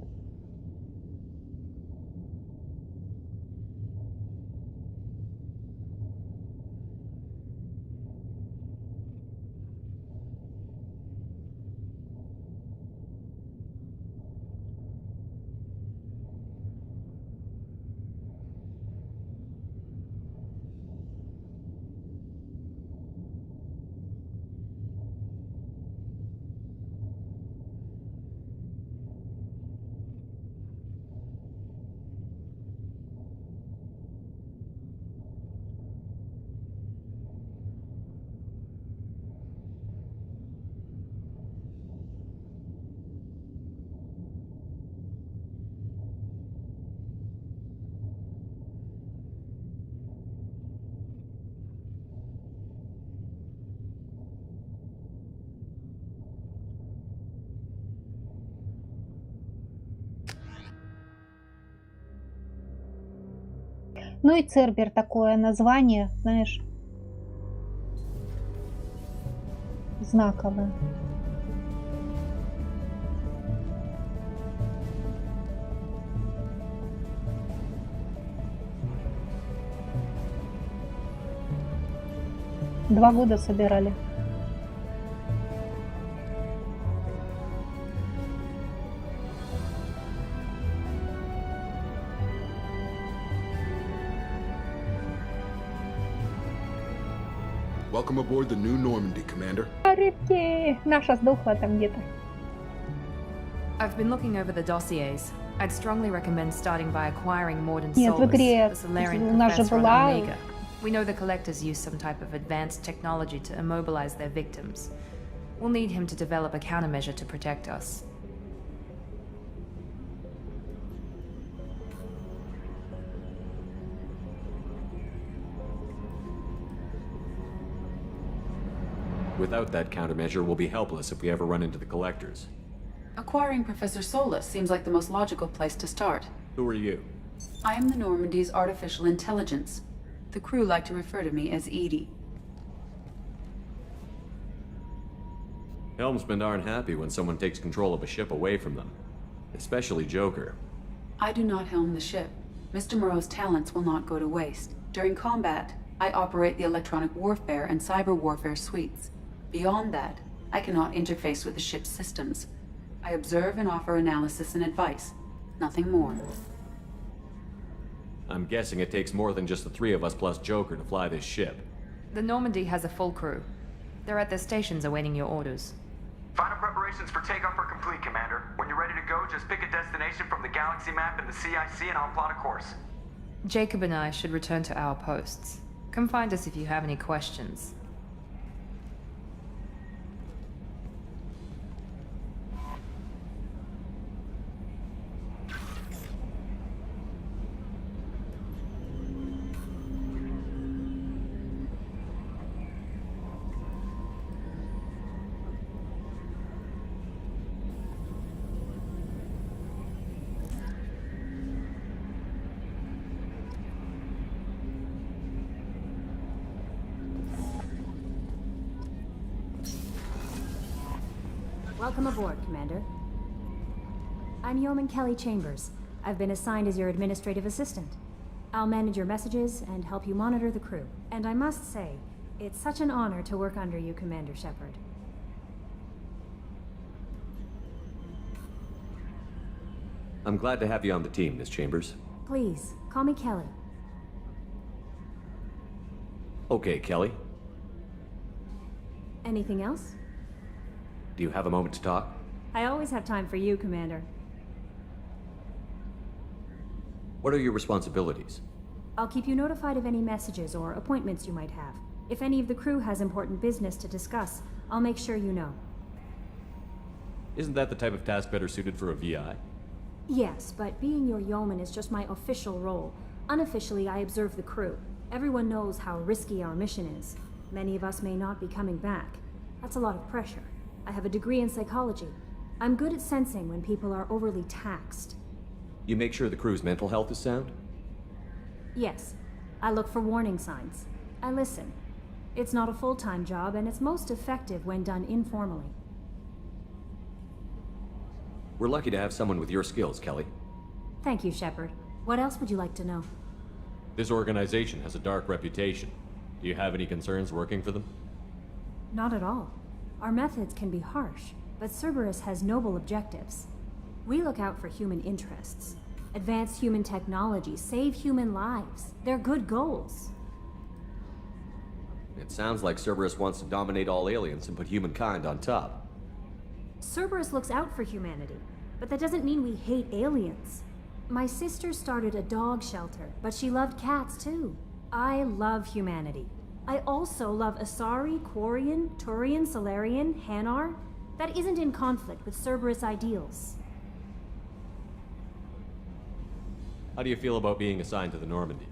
Ну и Цербер такое название, знаешь, знаковое. Два года собирали. Welcome aboard the new Normandy, Commander. Рыбки! Наша сдохла там где-то. I've been looking over the dossiers. I'd strongly recommend starting by acquiring Morden Нет, в Solus, игре the Solarian у нас же professor on была... Omega. We know the collectors use some type of advanced technology to immobilize their victims. We'll need him to develop a countermeasure to protect us. Without that countermeasure, we'll be helpless if we ever run into the collectors. Acquiring Professor Solus seems like the most logical place to start. Who are you? I am the Normandy's artificial intelligence. The crew like to refer to me as Edie. Helmsmen aren't happy when someone takes control of a ship away from them. Especially Joker. I do not helm the ship. Mr. Moreau's talents will not go to waste. During combat, I operate the electronic warfare and cyber warfare suites. Beyond that, I cannot interface with the ship's systems. I observe and offer analysis and advice. Nothing more. I'm guessing it takes more than just the three of us plus Joker to fly this ship. The Normandy has a full crew. They're at their stations awaiting your orders. Final preparations for takeoff are complete, Commander. When you're ready to go, just pick a destination from the galaxy map in the CIC and I'll plot a course. Jacob and I should return to our posts. Come find us if you have any questions. Welcome aboard, Commander. I'm Yeoman Kelly Chambers. I've been assigned as your administrative assistant. I'll manage your messages and help you monitor the crew. And I must say, it's such an honor to work under you, Commander Shepard. I'm glad to have you on the team, Miss Chambers. Please, call me Kelly. Okay, Kelly. Anything else? Do you have a moment to talk? I always have time for you, Commander. What are your responsibilities? I'll keep you notified of any messages or appointments you might have. If any of the crew has important business to discuss, I'll make sure you know. Isn't that the type of task better suited for a VI? Yes, but being your yeoman is just my official role. Unofficially, I observe the crew. Everyone knows how risky our mission is. Many of us may not be coming back. That's a lot of pressure. I have a degree in psychology. I'm good at sensing when people are overly taxed. You make sure the crew's mental health is sound? Yes. I look for warning signs. I listen. It's not a full-time job, and it's most effective when done informally. We're lucky to have someone with your skills, Kelly. Thank you, Shepard. What else would you like to know? This organization has a dark reputation. Do you have any concerns working for them? Not at all. Our methods can be harsh, but Cerberus has noble objectives. We look out for human interests. Advance human technology, save human lives. They're good goals. It sounds like Cerberus wants to dominate all aliens and put humankind on top. Cerberus looks out for humanity, but that doesn't mean we hate aliens. My sister started a dog shelter, but she loved cats too. I love humanity. I also love Asari, Quarian, Turian, Solarian, Hanar. That isn't in conflict with Cerberus ideals. How do you feel about being assigned to the Normandy?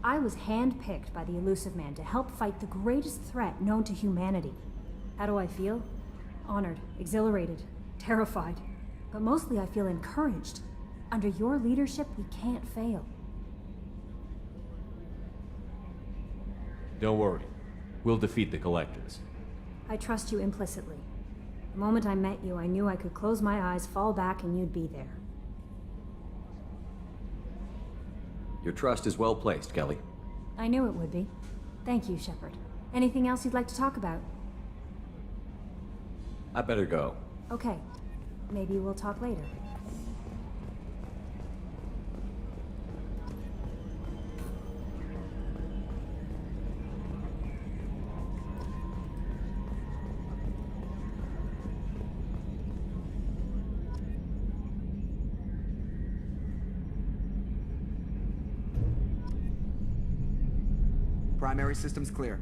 I was handpicked by the Elusive Man to help fight the greatest threat known to humanity. How do I feel? Honored, exhilarated, terrified. But mostly I feel encouraged. Under your leadership, we can't fail. Don't worry. We'll defeat the Collectors. I trust you implicitly. The moment I met you, I knew I could close my eyes, fall back, and you'd be there. Your trust is well placed, Kelly. I knew it would be. Thank you, Shepard. Anything else you'd like to talk about? I better go. Okay. Maybe we'll talk later. Primary systems clear.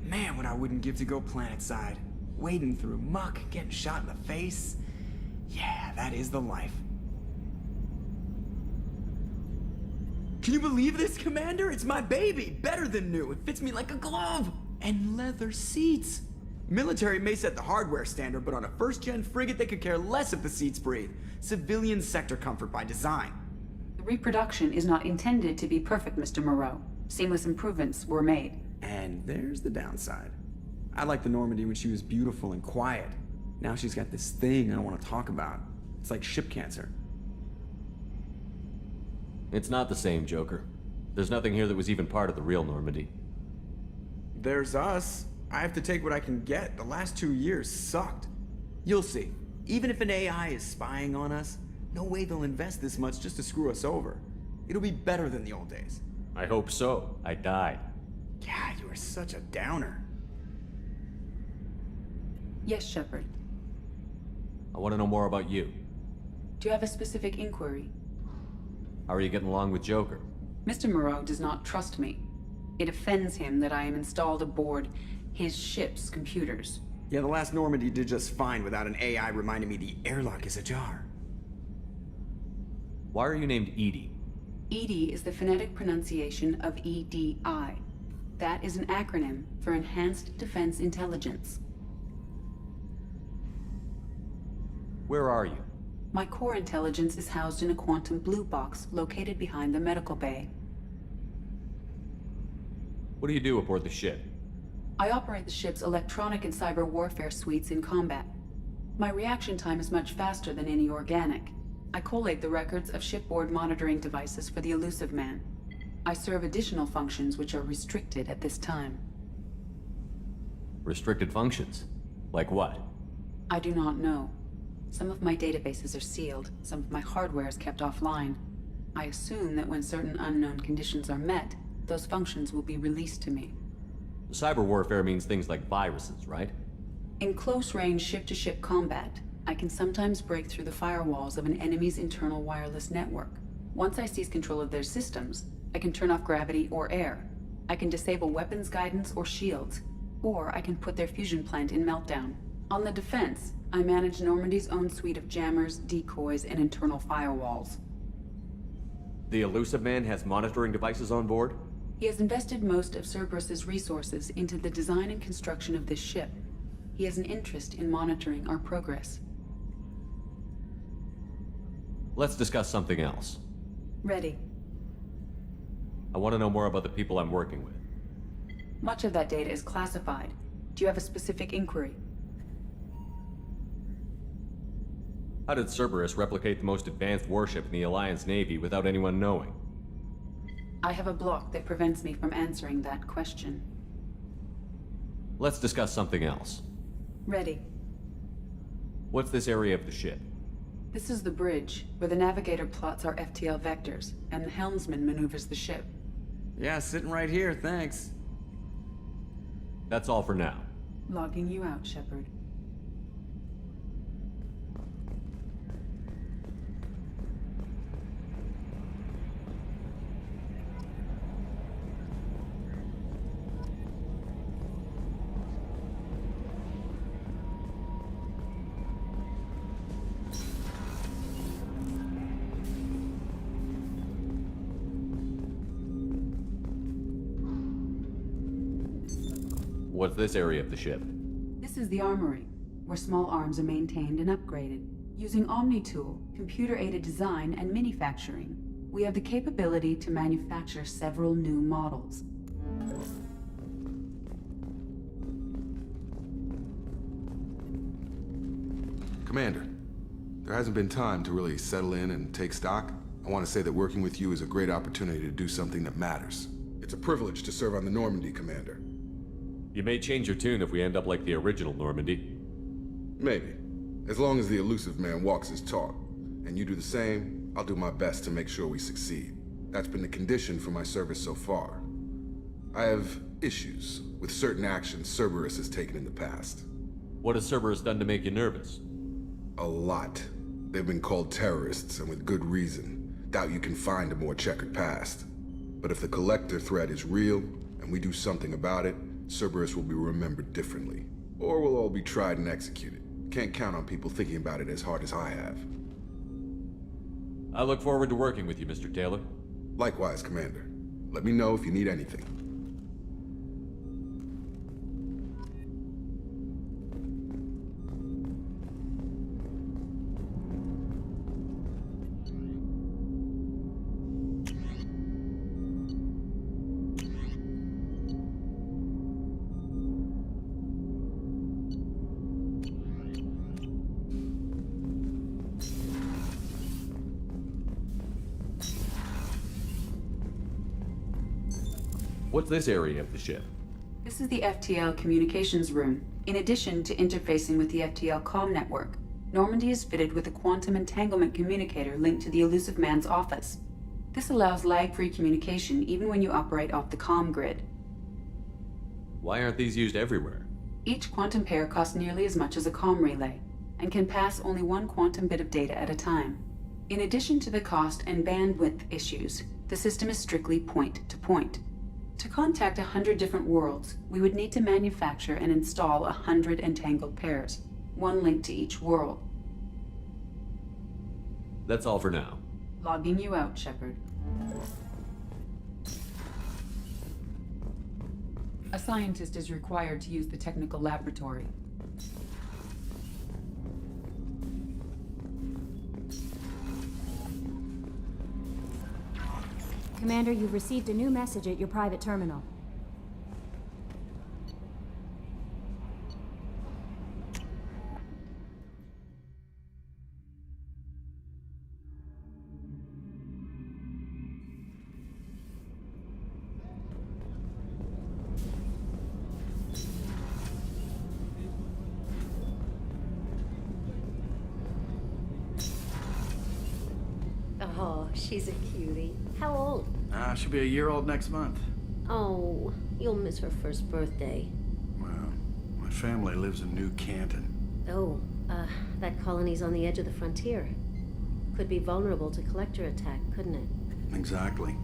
Man, what I wouldn't give to go planetside. Wading through muck, getting shot in the face. Yeah, that is the life. Can you believe this, Commander? It's my baby! Better than new. It fits me like a glove! And leather seats. Military may set the hardware standard, but on a first-gen frigate, they could care less if the seats breathe. Civilian sector comfort by design. The reproduction is not intended to be perfect, Mr. Moreau. Seamless improvements were made. And there's the downside. I liked the Normandy when she was beautiful and quiet. Now she's got this thing I don't want to talk about. It's like ship cancer. It's not the same, Joker. There's nothing here that was even part of the real Normandy. There's us. I have to take what I can get. The last 2 years sucked. You'll see. Even if an AI is spying on us, no way they'll invest this much just to screw us over. It'll be better than the old days. I hope so. I died. God, you are such a downer. Yes, Shepard. I want to know more about you. Do you have a specific inquiry? How are you getting along with Joker? Mr. Moreau does not trust me. It offends him that I am installed aboard his ship's computers. Yeah, the last Normandy did just fine without an AI reminding me the airlock is ajar. Why are you named Edie? EDI is the phonetic pronunciation of EDI. That is an acronym for Enhanced Defense Intelligence. Where are you? My core intelligence is housed in a quantum blue box located behind the medical bay. What do you do aboard the ship? I operate the ship's electronic and cyber warfare suites in combat. My reaction time is much faster than any organic. I collate the records of shipboard monitoring devices for the Elusive Man. I serve additional functions which are restricted at this time. Restricted functions? Like what? I do not know. Some of my databases are sealed, some of my hardware is kept offline. I assume that when certain unknown conditions are met, those functions will be released to me. Cyber warfare means things like viruses, right? In close-range ship-to-ship combat, I can sometimes break through the firewalls of an enemy's internal wireless network. Once I seize control of their systems, I can turn off gravity or air. I can disable weapons guidance or shields, or I can put their fusion plant in meltdown. On the defense, I manage Normandy's own suite of jammers, decoys, and internal firewalls. The Elusive Man has monitoring devices on board? He has invested most of Cerberus's resources into the design and construction of this ship. He has an interest in monitoring our progress. Let's discuss something else. Ready. I want to know more about the people I'm working with. Much of that data is classified. Do you have a specific inquiry? How did Cerberus replicate the most advanced warship in the Alliance Navy without anyone knowing? I have a block that prevents me from answering that question. Let's discuss something else. Ready. What's this area of the ship? This is the bridge, where the navigator plots our FTL vectors, and the helmsman maneuvers the ship. Yeah, sitting right here, thanks. That's all for now. Logging you out, Shepard. What's this area of the ship? This is the armory, where small arms are maintained and upgraded. Using OmniTool, computer-aided design, and manufacturing, we have the capability to manufacture several new models. Commander, there hasn't been time to really settle in and take stock. I want to say that working with you is a great opportunity to do something that matters. It's a privilege to serve on the Normandy, Commander. You may change your tune if we end up like the original Normandy. Maybe. As long as the elusive man walks his talk, and you do the same, I'll do my best to make sure we succeed. That's been the condition for my service so far. I have issues with certain actions Cerberus has taken in the past. What has Cerberus done to make you nervous? A lot. They've been called terrorists, and with good reason. Doubt you can find a more checkered past. But if the Collector threat is real, and we do something about it, Cerberus will be remembered differently. Or we'll all be tried and executed. Can't count on people thinking about it as hard as I have. I look forward to working with you, Mr. Taylor. Likewise, Commander. Let me know if you need anything. What's this area of the ship? This is the FTL communications room. In addition to interfacing with the FTL comm network, Normandy is fitted with a quantum entanglement communicator linked to the elusive man's office. This allows lag-free communication even when you operate off the comm grid. Why aren't these used everywhere? Each quantum pair costs nearly as much as a comm relay, and can pass only one quantum bit of data at a time. In addition to the cost and bandwidth issues, the system is strictly point-to-point. To contact 100 different worlds, we would need to manufacture and install 100 entangled pairs, one linked to each world. That's all for now. Logging you out, Shepard. A scientist is required to use the technical laboratory. Commander, you've received a new message at your private terminal. Oh, she's a cutie. How old? She'll be a year old next month. Oh, you'll miss her first birthday. Well, my family lives in New Canton. Oh, that colony's on the edge of the frontier. Could be vulnerable to collector attack, couldn't it? Exactly.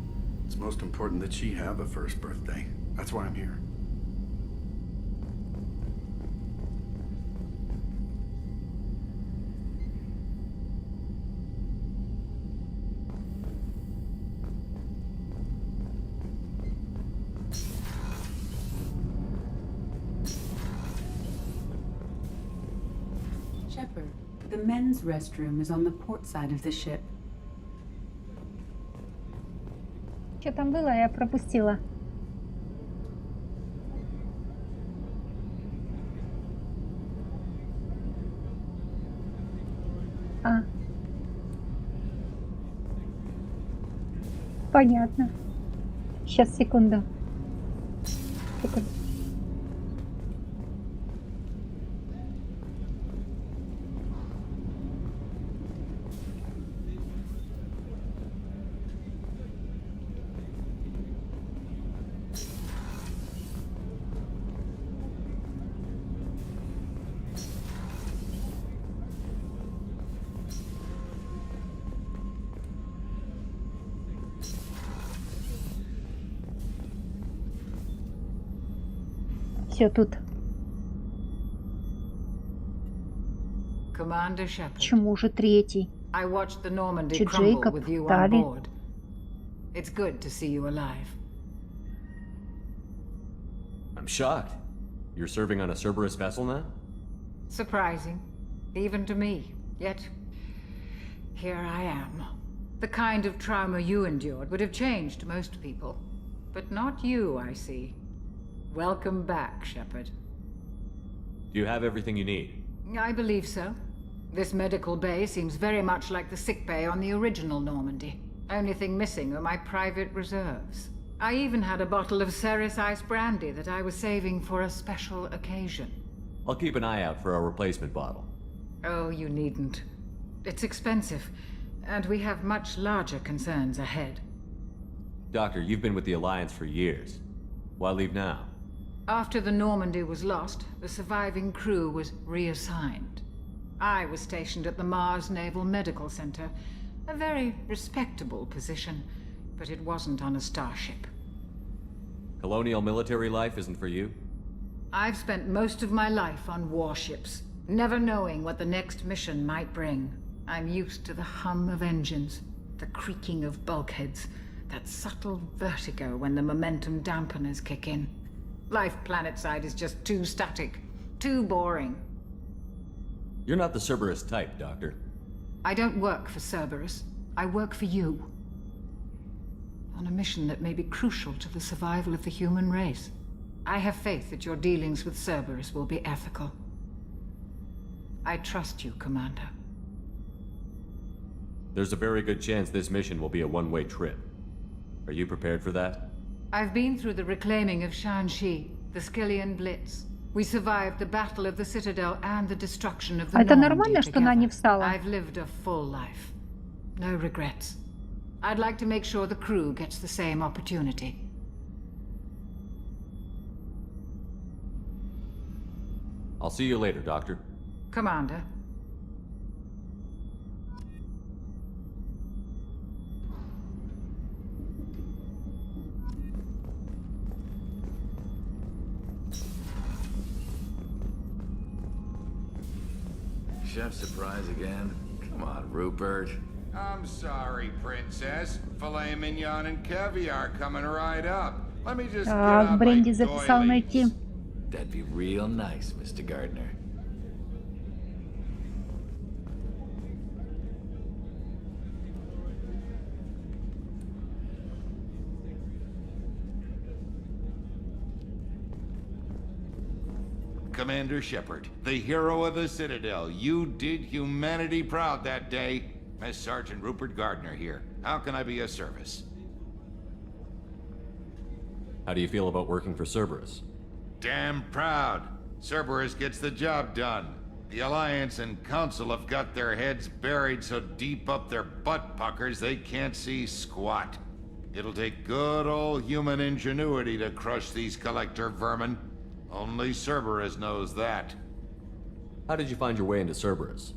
It's most important that she have a first birthday. That's why I'm here. Shepard, the men's restroom is on the port side of the ship. Что там было, я пропустила. А. Понятно. Сейчас, секунду. Секунду. Все тут. Commander Shepard. Почему уже третий? I watched the Normandy Че, crumble Джейкоб, with you on Тали? board. It's good to see you alive. I'm shocked. You're serving on a Cerberus vessel now? Surprising, even to me. Yet, here I am. The kind of trauma you endured would have changed most people. But not you, I see. Welcome back, Shepard. Do you have everything you need? I believe so. This medical bay seems very much like the sick bay on the original Normandy. Only thing missing are my private reserves. I even had a bottle of Ceres Ice brandy that I was saving for a special occasion. I'll keep an eye out for a replacement bottle. Oh, you needn't. It's expensive, and we have much larger concerns ahead. Doctor, you've been with the Alliance for years. Why leave now? After the Normandy was lost, the surviving crew was reassigned. I was stationed at the Mars Naval Medical Center, a very respectable position, but it wasn't on a starship. Colonial military life isn't for you? I've spent most of my life on warships, never knowing what the next mission might bring. I'm used to the hum of engines, the creaking of bulkheads, that subtle vertigo when the momentum dampeners kick in. Life planetside is just too static, too boring. You're not the Cerberus type, Doctor. I don't work for Cerberus. I work for you. On a mission that may be crucial to the survival of the human race. I have faith that your dealings with Cerberus will be ethical. I trust you, Commander. There's a very good chance this mission will be a one-way trip. Are you prepared for that? I've been through the reclaiming of Shanxi, the Skillian Blitz. We survived the Battle of the Citadel and the destruction of the Это Normandy нормально, что она не встала? I've lived a full life. No regrets. I'd like to make sure the crew gets the same opportunity. I'll see you later, Doctor. Commander. Chef surprise again? Come on, Rupert. I'm sorry, Princess. Filet mignon and caviar coming right up. Let me just get out my Бренди записал найти. doilies. That'd be real nice, Mr. Gardner. Commander Shepard, the hero of the Citadel. You did humanity proud that day. Master Sergeant Rupert Gardner here. How can I be of service? How do you feel about working for Cerberus? Damn proud. Cerberus gets the job done. The Alliance and Council have got their heads buried so deep up their butt puckers they can't see squat. It'll take good old human ingenuity to crush these collector vermin. Only Cerberus knows that. How did you find your way into Cerberus?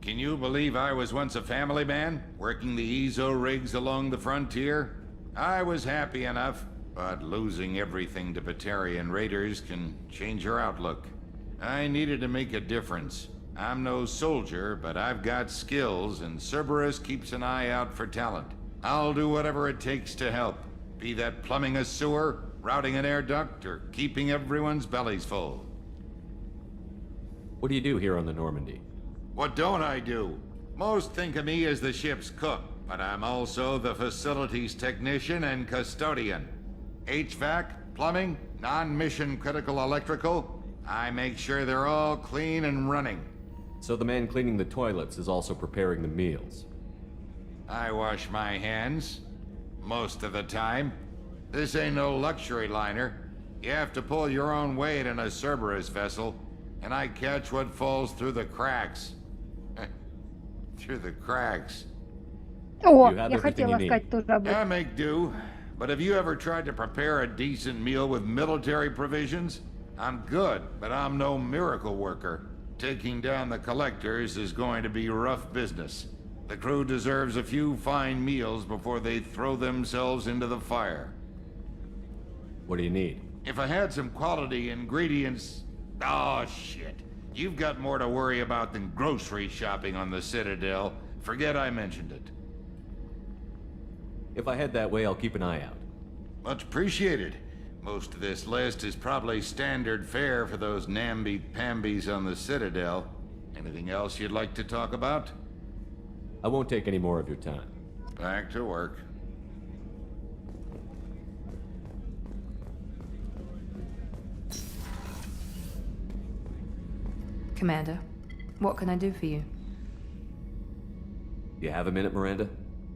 Can you believe I was once a family man, working the EZO rigs along the frontier? I was happy enough, but losing everything to Batarian raiders can change your outlook. I needed to make a difference. I'm no soldier, but I've got skills, and Cerberus keeps an eye out for talent. I'll do whatever it takes to help, be that plumbing a sewer, routing an air duct, or keeping everyone's bellies full. What do you do here on the Normandy? What don't I do? Most think of me as the ship's cook, but I'm also the facilities technician and custodian. HVAC, plumbing, non-mission critical electrical. I make sure they're all clean and running. So the man cleaning the toilets is also preparing the meals. I wash my hands. Most of the time. This ain't no luxury liner. You have to pull your own weight in a Cerberus vessel, and I catch what falls through the cracks. Through the cracks. О, я хотела сказать тоже об I этом. make do. But have you ever tried to prepare a decent meal with military provisions? I'm good, but I'm no miracle worker. Taking down the collectors is going to be rough business. The crew deserves a few fine meals before they throw themselves into the fire. What do you need? If I had some quality ingredients... Oh, shit. You've got more to worry about than grocery shopping on the Citadel. Forget I mentioned it. If I head that way, I'll keep an eye out. Much appreciated. Most of this list is probably standard fare for those namby-pambies on the Citadel. Anything else you'd like to talk about? I won't take any more of your time. Back to work. Commander, what can I do for you? You have a minute, Miranda?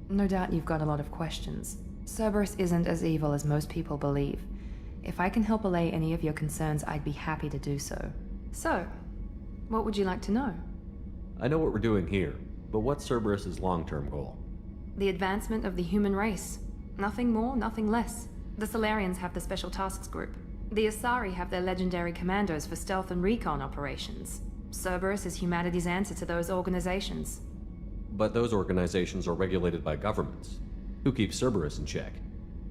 No doubt you've got a lot of questions. Cerberus isn't as evil as most people believe. If I can help allay any of your concerns, I'd be happy to do so. So, what would you like to know? I know what we're doing here, but what's Cerberus's long-term goal? The advancement of the human race. Nothing more, nothing less. The Solarians have the Special Tasks Group. The Asari have their legendary commandos for stealth and recon operations. Cerberus is humanity's answer to those organizations. But those organizations are regulated by governments. Who keeps Cerberus in check?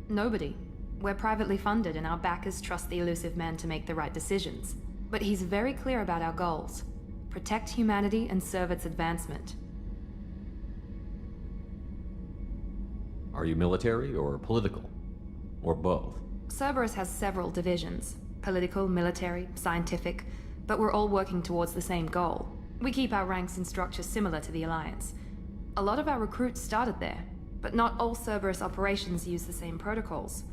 Nobody. We're privately funded and our backers trust the elusive man to make the right decisions. But he's very clear about our goals. Protect humanity and serve its advancement. Are you military or political? Or both? Cerberus has several divisions. Political, military, scientific. But we're all working towards the same goal. We keep our ranks and structure similar to the Alliance. A lot of our recruits started there, but not all Cerberus operations use the same protocols.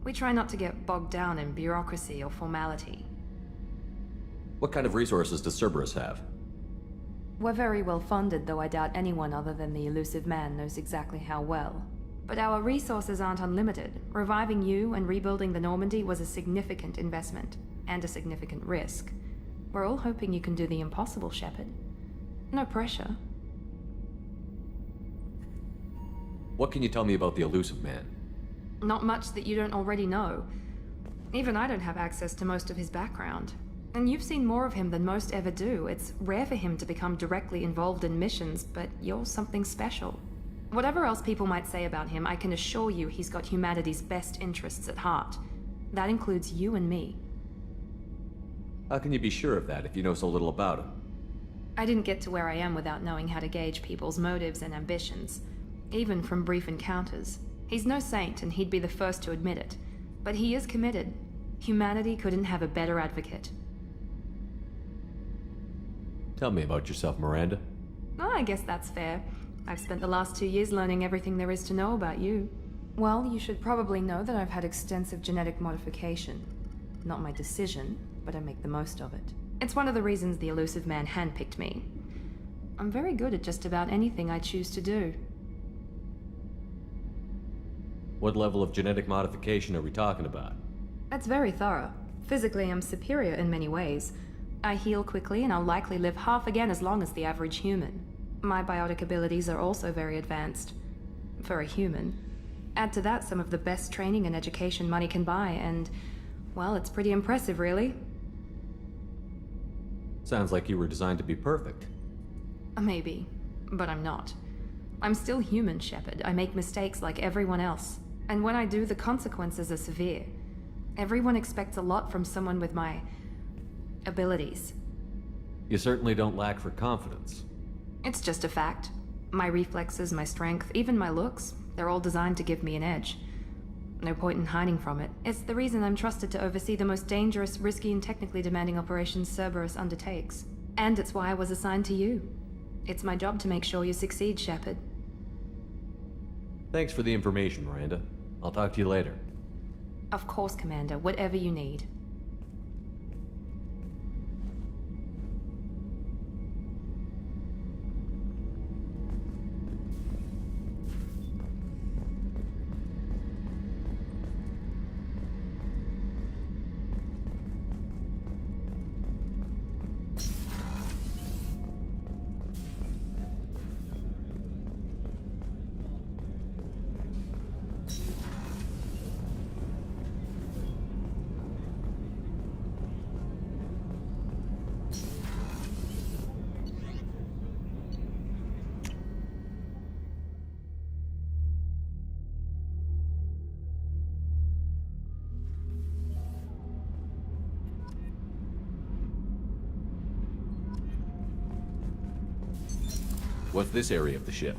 We try not to get bogged down in bureaucracy or formality. What kind of resources does Cerberus have? We're very well funded, though I doubt anyone other than the elusive man knows exactly how well. But our resources aren't unlimited. Reviving you and rebuilding the Normandy was a significant investment, and a significant risk. We're all hoping you can do the impossible, Shepard. No pressure. What can you tell me about the elusive man? Not much that you don't already know. Even I don't have access to most of his background. And you've seen more of him than most ever do. It's rare for him to become directly involved in missions, but you're something special. Whatever else people might say about him, I can assure you he's got humanity's best interests at heart. That includes you and me. How can you be sure of that if you know so little about him? I didn't get to where I am without knowing how to gauge people's motives and ambitions. Even from brief encounters. He's no saint, and he'd be the first to admit it. But he is committed. Humanity couldn't have a better advocate. Tell me about yourself, Miranda. Oh, I guess that's fair. I've spent the last 2 years learning everything there is to know about you. Well, you should probably know that I've had extensive genetic modification. Not my decision, but I make the most of it. It's one of the reasons the elusive man handpicked me. I'm very good at just about anything I choose to do. What level of genetic modification are we talking about? That's very thorough. Physically, I'm superior in many ways. I heal quickly, and I'll likely live half again as long as the average human. My biotic abilities are also very advanced. For a human. Add to that some of the best training and education money can buy, and, well, it's pretty impressive, really. Sounds like you were designed to be perfect. Maybe, but I'm not. I'm still human, Shepard. I make mistakes like everyone else. And when I do, the consequences are severe. Everyone expects a lot from someone with my abilities. You certainly don't lack for confidence. It's just a fact. My reflexes, my strength, even my looks, they're all designed to give me an edge. No point in hiding from it. It's the reason I'm trusted to oversee the most dangerous, risky, and technically demanding operations Cerberus undertakes. And it's why I was assigned to you. It's my job to make sure you succeed, Shepard. Thanks for the information, Miranda. I'll talk to you later. Of course, Commander. Whatever you need. What's this area of the ship?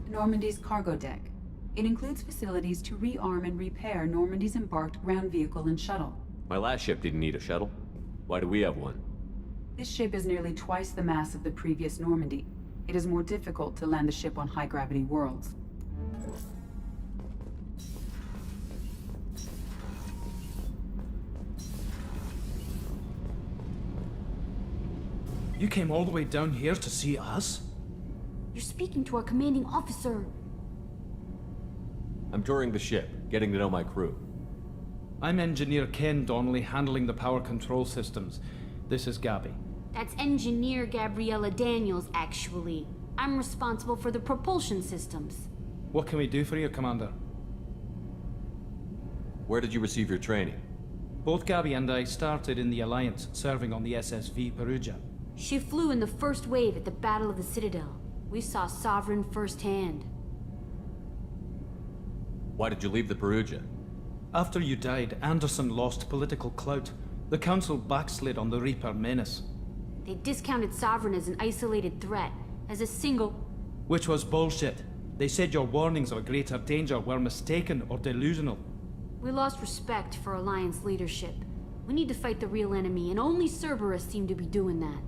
Normandy's cargo deck. It includes facilities to rearm and repair Normandy's embarked ground vehicle and shuttle. My last ship didn't need a shuttle. Why do we have one? This ship is nearly twice the mass of the previous Normandy. It is more difficult to land the ship on high-gravity worlds. You came all the way down here to see us? You're speaking to our commanding officer. I'm touring the ship, getting to know my crew. I'm Engineer Ken Donnelly, handling the power control systems. This is Gabby. That's Engineer Gabriella Daniels, actually. I'm responsible for the propulsion systems. What can we do for you, Commander? Where did you receive your training? Both Gabby and I started in the Alliance, serving on the SSV Perugia. She flew in the first wave at the Battle of the Citadel. We saw Sovereign firsthand. Why did you leave the Perugia? After you died, Anderson lost political clout. The Council backslid on the Reaper menace. They discounted Sovereign as an isolated threat, as a single... Which was bullshit. They said your warnings of a greater danger were mistaken or delusional. We lost respect for Alliance leadership. We need to fight the real enemy, and only Cerberus seemed to be doing that.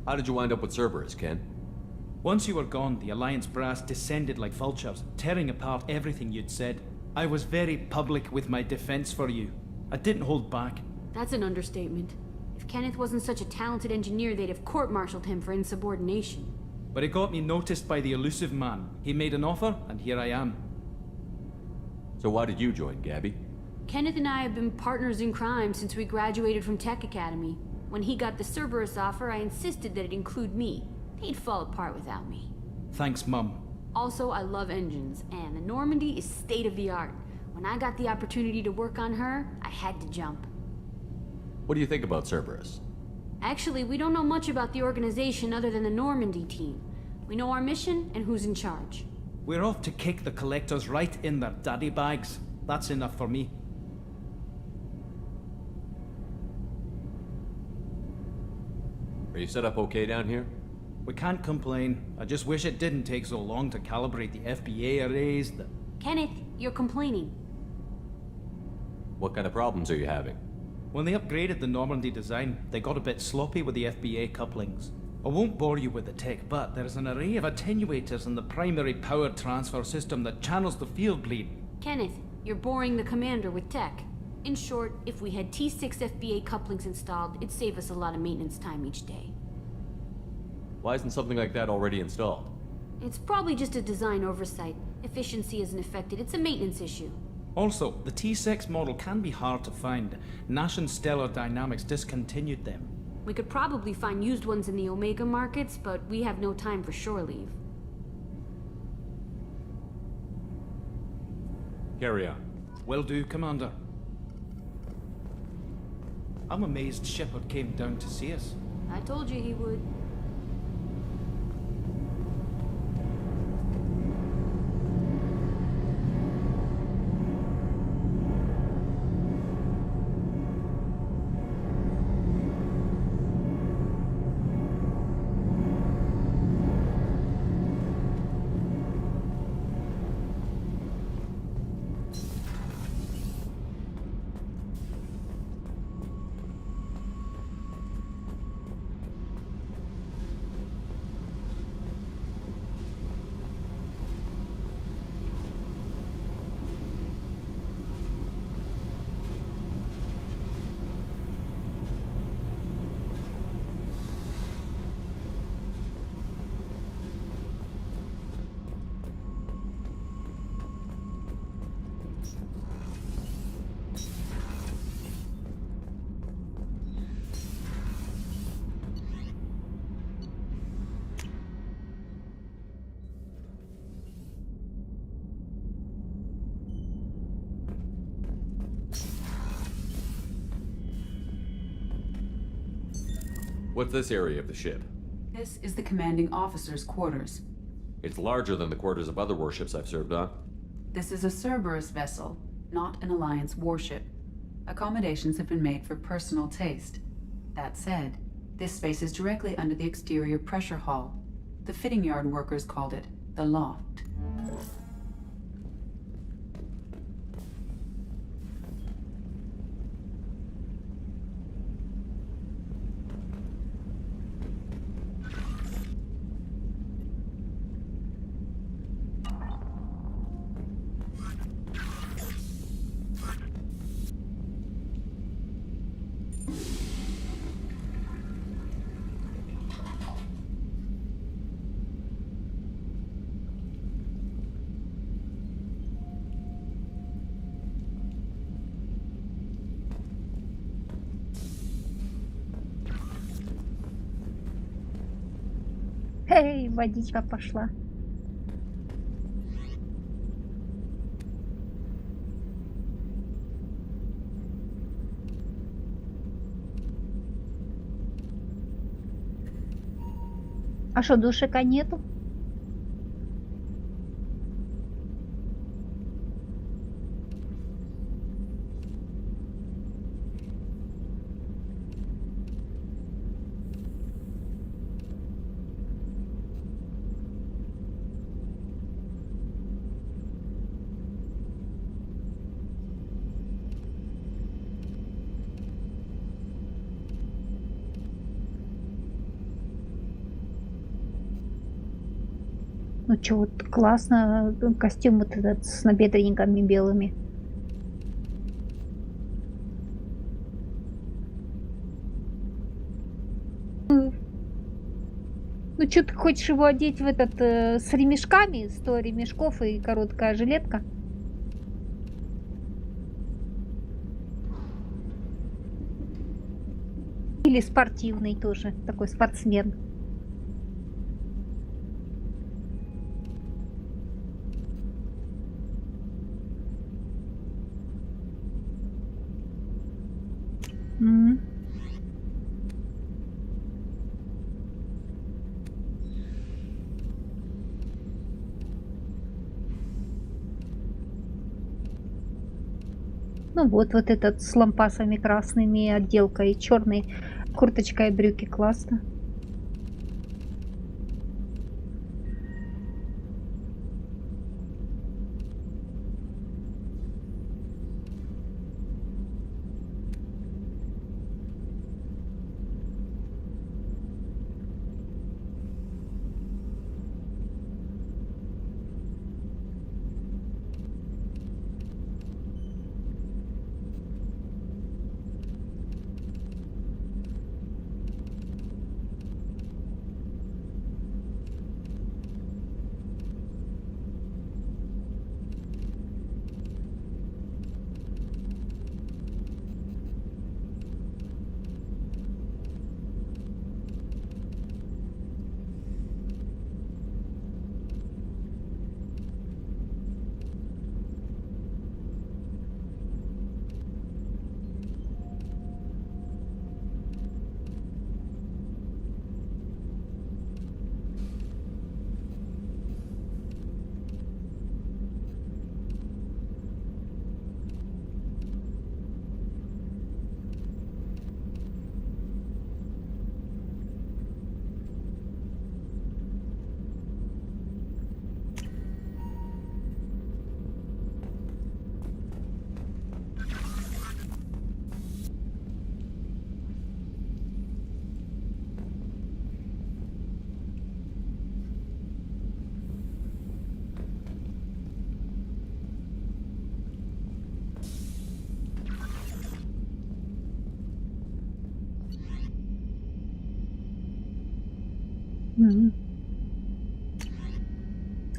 How did you wind up with Cerberus, Ken? Once you were gone, the Alliance brass descended like vultures, tearing apart everything you'd said. I was very public with my defense for you. I didn't hold back. That's an understatement. If Kenneth wasn't such a talented engineer, they'd have court-martialed him for insubordination. But it got me noticed by the elusive man. He made an offer, and here I am. So why did you join, Gabby? Kenneth and I have been partners in crime since we graduated from Tech Academy. When he got the Cerberus offer, I insisted that it include me. He'd fall apart without me. Thanks, Mum. Also, I love engines, and the Normandy is state-of-the-art. When I got the opportunity to work on her, I had to jump. What do you think about Cerberus? Actually, we don't know much about the organization other than the Normandy team. We know our mission and who's in charge. We're off to kick the collectors right in their daddy bags. That's enough for me. Are you set up okay down here? We can't complain. I just wish it didn't take so long to calibrate the FBA arrays. Kenneth, you're complaining. What kind of problems are you having? When they upgraded the Normandy design, they got a bit sloppy with the FBA couplings. I won't bore you with the tech, but there's an array of attenuators in the primary power transfer system that channels the field bleed. Kenneth, you're boring the commander with tech. In short, if we had T6 FBA couplings installed, it'd save us a lot of maintenance time each day. Why isn't something like that already installed? It's probably just a design oversight. Efficiency isn't affected, it's a maintenance issue. Also, the T6 model can be hard to find. Nash and Stellar Dynamics discontinued them. We could probably find used ones in the Omega markets, but we have no time for shore leave. Carry on. Will do, Commander. I'm amazed Shepard came down to see us. I told you he would. What's this area of the ship? This is the commanding officer's quarters. It's larger than the quarters of other warships I've served on. This is a Cerberus vessel, not an Alliance warship. Accommodations have been made for personal taste. That said, this space is directly under the exterior pressure hull. The fitting yard workers called it the loft. Эй, водичка пошла. А что, душика нету? Ну чё, вот классно, костюм вот этот с набедренниками белыми. Ну чё, ты хочешь его одеть в этот с ремешками, 100 ремешков и короткая жилетка? Или спортивный тоже, такой спортсмен. Ну вот этот с лампасами красными, отделкой черной, курточка и брюки, классно.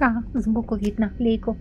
Ага, сбоку видно лейку.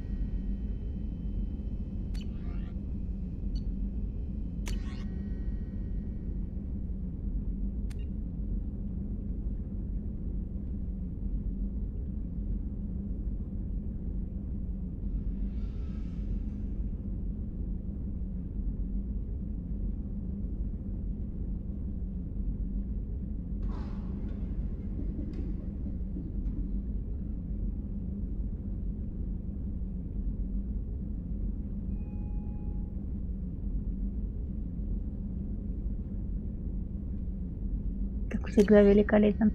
как всегда, великолепен.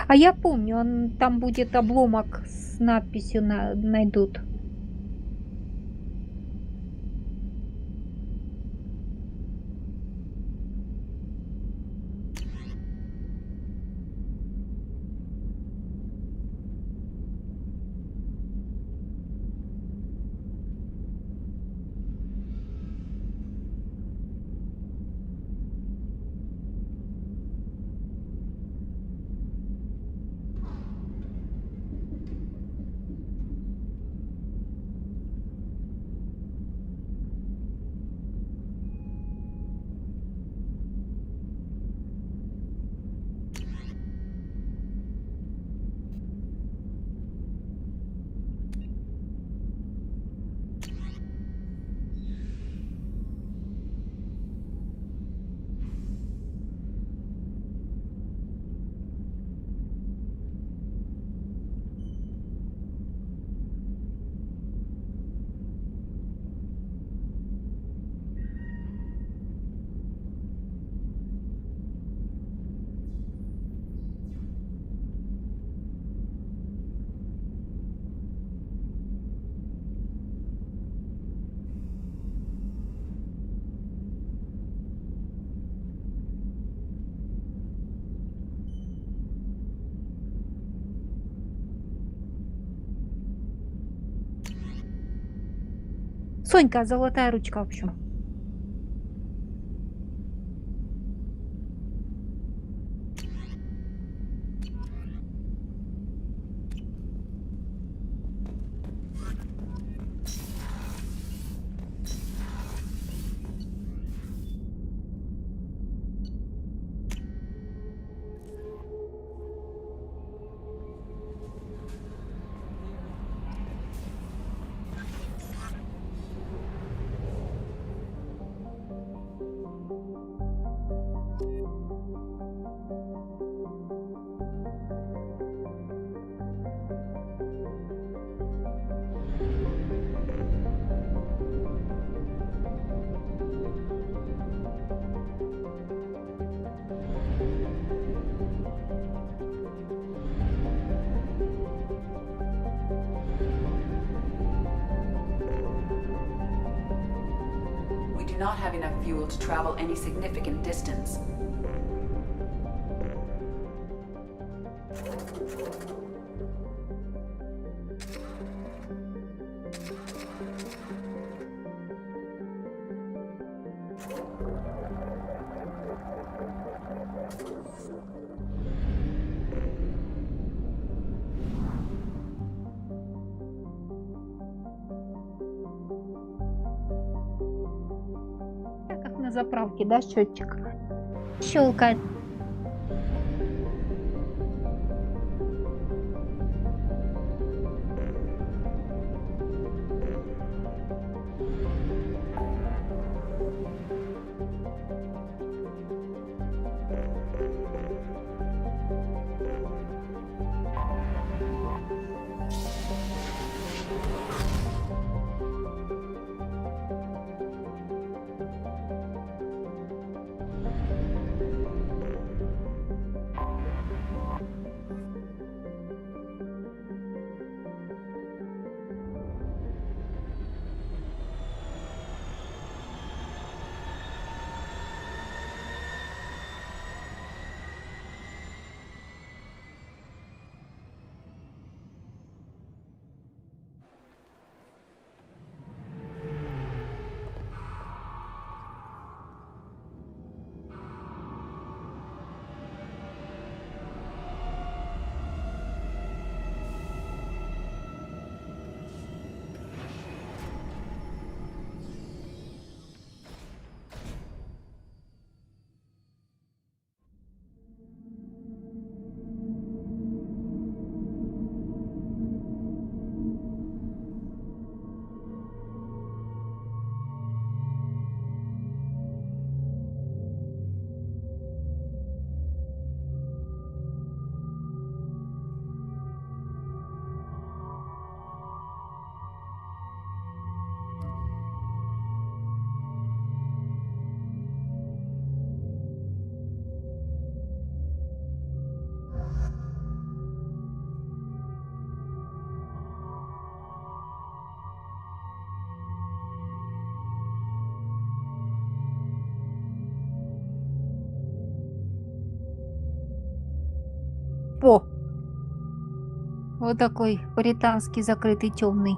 А я помню, там будет обломок с надписью найдут. Сонька, золотая ручка, в общем. Do not have enough fuel to travel any significant distance. заправки, да, счетчик щелкает. О! Вот такой британский закрытый темный.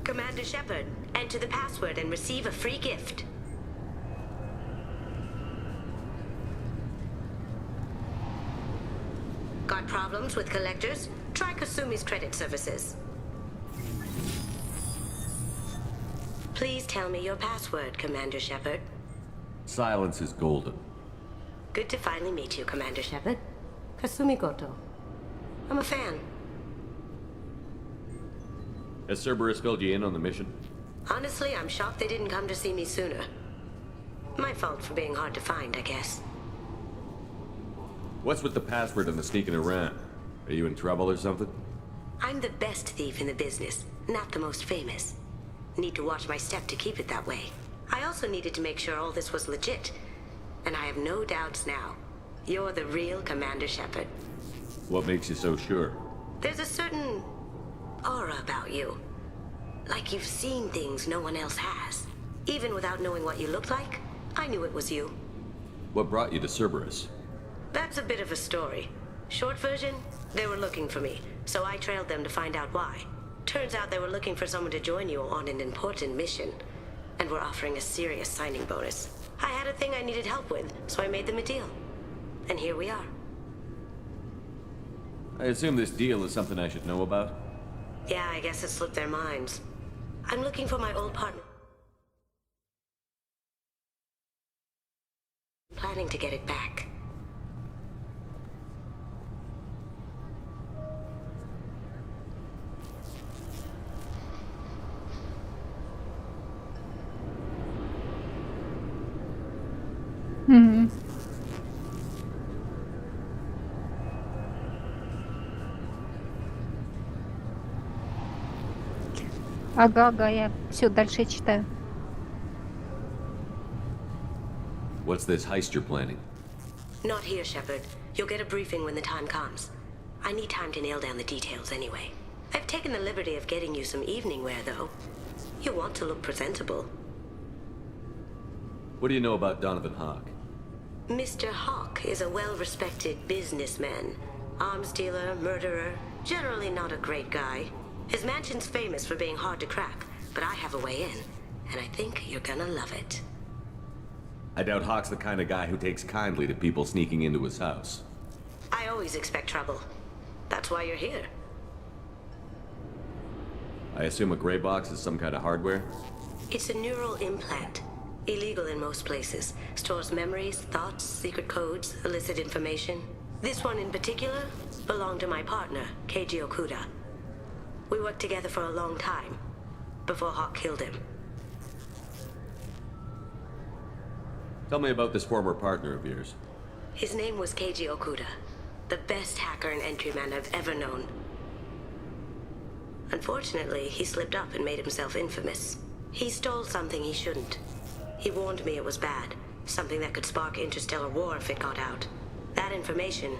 Commander Shepard, enter the password and receive a free gift. Got problems with collectors? Try Kasumi's credit services. Please tell me your password, Commander Shepard. Silence is golden. Good to finally meet you, Commander Shepard. Kasumi Goto. I'm a fan. Has Cerberus filled you in on the mission? Honestly, I'm shocked they didn't come to see me sooner. My fault for being hard to find, I guess. What's with the password and the sneaking around? Are you in trouble or something? I'm the best thief in the business, not the most famous. Need to watch my step to keep it that way. I also needed to make sure all this was legit. And I have no doubts now. You're the real Commander Shepard. What makes you so sure? There's a certain aura about you. Like you've seen things no one else has. Even without knowing what you looked like, I knew it was you. What brought you to Cerberus? That's a bit of a story. Short version, they were looking for me, so I trailed them to find out why. Turns out they were looking for someone to join you on an important mission, and were offering a serious signing bonus. I had a thing I needed help with, so I made them a deal. And here we are. I assume this deal is something I should know about? Yeah, I guess it slipped their minds. I'm looking for my old partner. Planning to get it back. Ага, я все дальше читаю. What's this heist you're planning? Not here, Shepard. You'll get a briefing when the time comes. I need time to nail down the details anyway. I've taken the liberty of getting you some evening wear, though. You want to look presentable. What do you know about Donovan Hawk? Mr. Hawk is a well-respected businessman. Arms dealer, murderer, generally not a great guy. His mansion's famous for being hard to crack, but I have a way in, and I think you're gonna love it. I doubt Hawk's the kind of guy who takes kindly to people sneaking into his house. I always expect trouble. That's why you're here. I assume a gray box is some kind of hardware? It's a neural implant. Illegal in most places. Stores memories, thoughts, secret codes, illicit information. This one in particular belonged to my partner, Keiji Okuda. We worked together for a long time, before Hawk killed him. Tell me about this former partner of yours. His name was Keiji Okuda, the best hacker and entryman I've ever known. Unfortunately, he slipped up and made himself infamous. He stole something he shouldn't. He warned me it was bad, something that could spark interstellar war if it got out. That information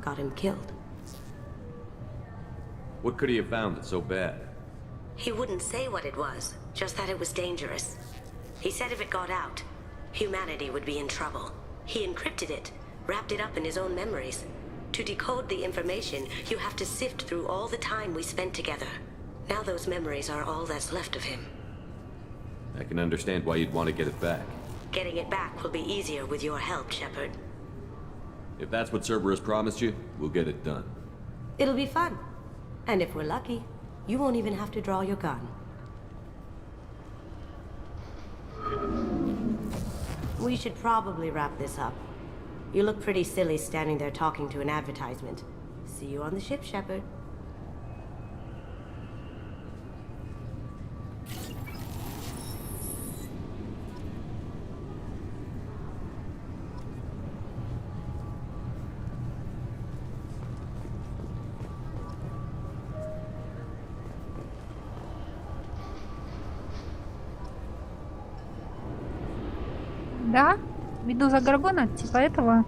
got him killed. What could he have found that's so bad? He wouldn't say what it was, just that it was dangerous. He said if it got out, humanity would be in trouble. He encrypted it, wrapped it up in his own memories. To decode the information, you have to sift through all the time we spent together. Now those memories are all that's left of him. I can understand why you'd want to get it back. Getting it back will be easier with your help, Shepard. If that's what Cerberus promised you, we'll get it done. It'll be fun. And if we're lucky, you won't even have to draw your gun. We should probably wrap this up. You look pretty silly standing there talking to an advertisement. See you on the ship, Shepard. Да? Медуза Горгона, типа этого.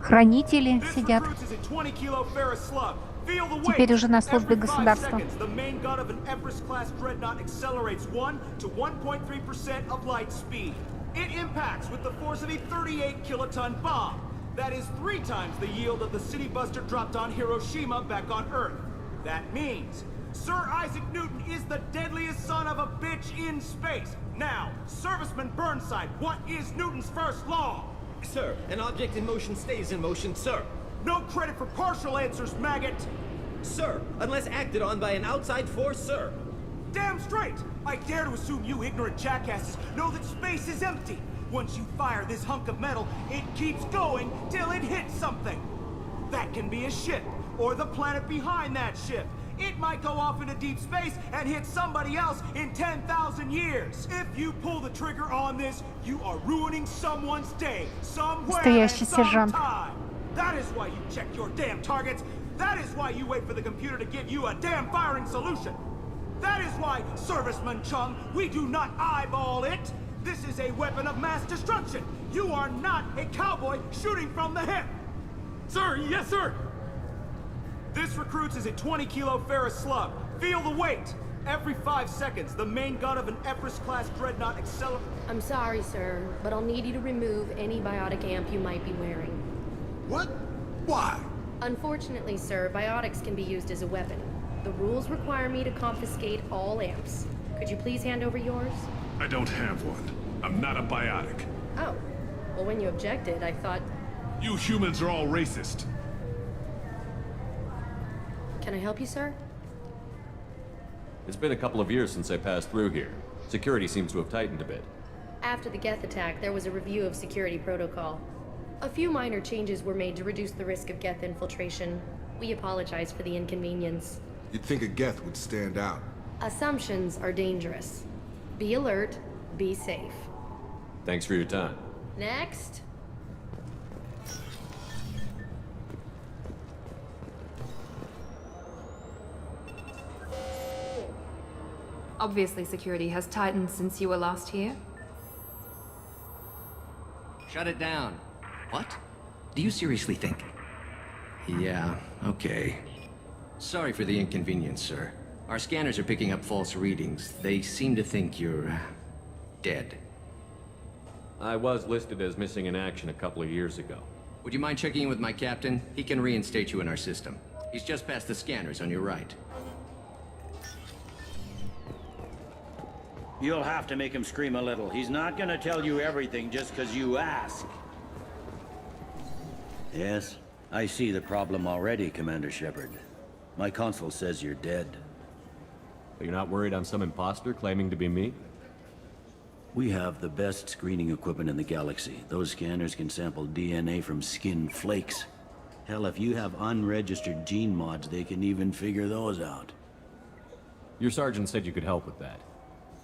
Хранители сидят. Теперь уже на службе государства. It impacts with the force of a 38-kiloton bomb. That is 3 times the yield of the city buster dropped on Hiroshima back on Earth. That means Sir Isaac Newton is the deadliest son of a bitch in space. Now, Serviceman Burnside, what is Newton's first law? Sir, an object in motion stays in motion, sir. No credit for partial answers, maggot! Sir, unless acted on by an outside force, sir. Damn straight! I dare to assume you ignorant jackasses know that space is empty. Once you fire this hunk of metal, it keeps going till it hits something. That can be a ship, or the planet behind that ship. It might go off into deep space and hit somebody else in 10,000 years. If you pull the trigger on this, you are ruining someone's day, somewhere and sometime. That is why you check your damn targets. That is why you wait for the computer to give you a damn firing solution. That is why, Serviceman Chung, we do not eyeball it. This is a weapon of mass destruction. You are not a cowboy shooting from the hip. Sir, yes, sir. This recruits is a 20-kilo ferrous slug. Feel the weight. Every 5 seconds, the main gun of an Everest-class dreadnought accelerates. I'm sorry, sir, but I'll need you to remove any biotic amp you might be wearing. What? Why? Unfortunately, sir, biotics can be used as a weapon. The rules require me to confiscate all amps. Could you please hand over yours? I don't have one. I'm not a biotic. Oh. Well, when you objected, I thought... You humans are all racist. Can I help you, sir? It's been a couple of years since I passed through here. Security seems to have tightened a bit. After the Geth attack, there was a review of security protocol. A few minor changes were made to reduce the risk of Geth infiltration. We apologize for the inconvenience. You'd think a Geth would stand out. Assumptions are dangerous. Be alert, be safe. Thanks for your time. Next. Obviously, security has tightened since you were last here. Shut it down. What? Do you seriously think? Yeah, okay. Sorry for the inconvenience, sir. Our scanners are picking up false readings. They seem to think you're... dead. I was listed as missing in action a couple of years ago. Would you mind checking in with my captain? He can reinstate you in our system. He's just past the scanners on your right. You'll have to make him scream a little. He's not gonna tell you everything just because you ask. Yes, I see the problem already, Commander Shepard. My console says you're dead. But you're not worried I'm some imposter claiming to be me? We have the best screening equipment in the galaxy. Those scanners can sample DNA from skin flakes. Hell, if you have unregistered gene mods, they can even figure those out. Your sergeant said you could help with that.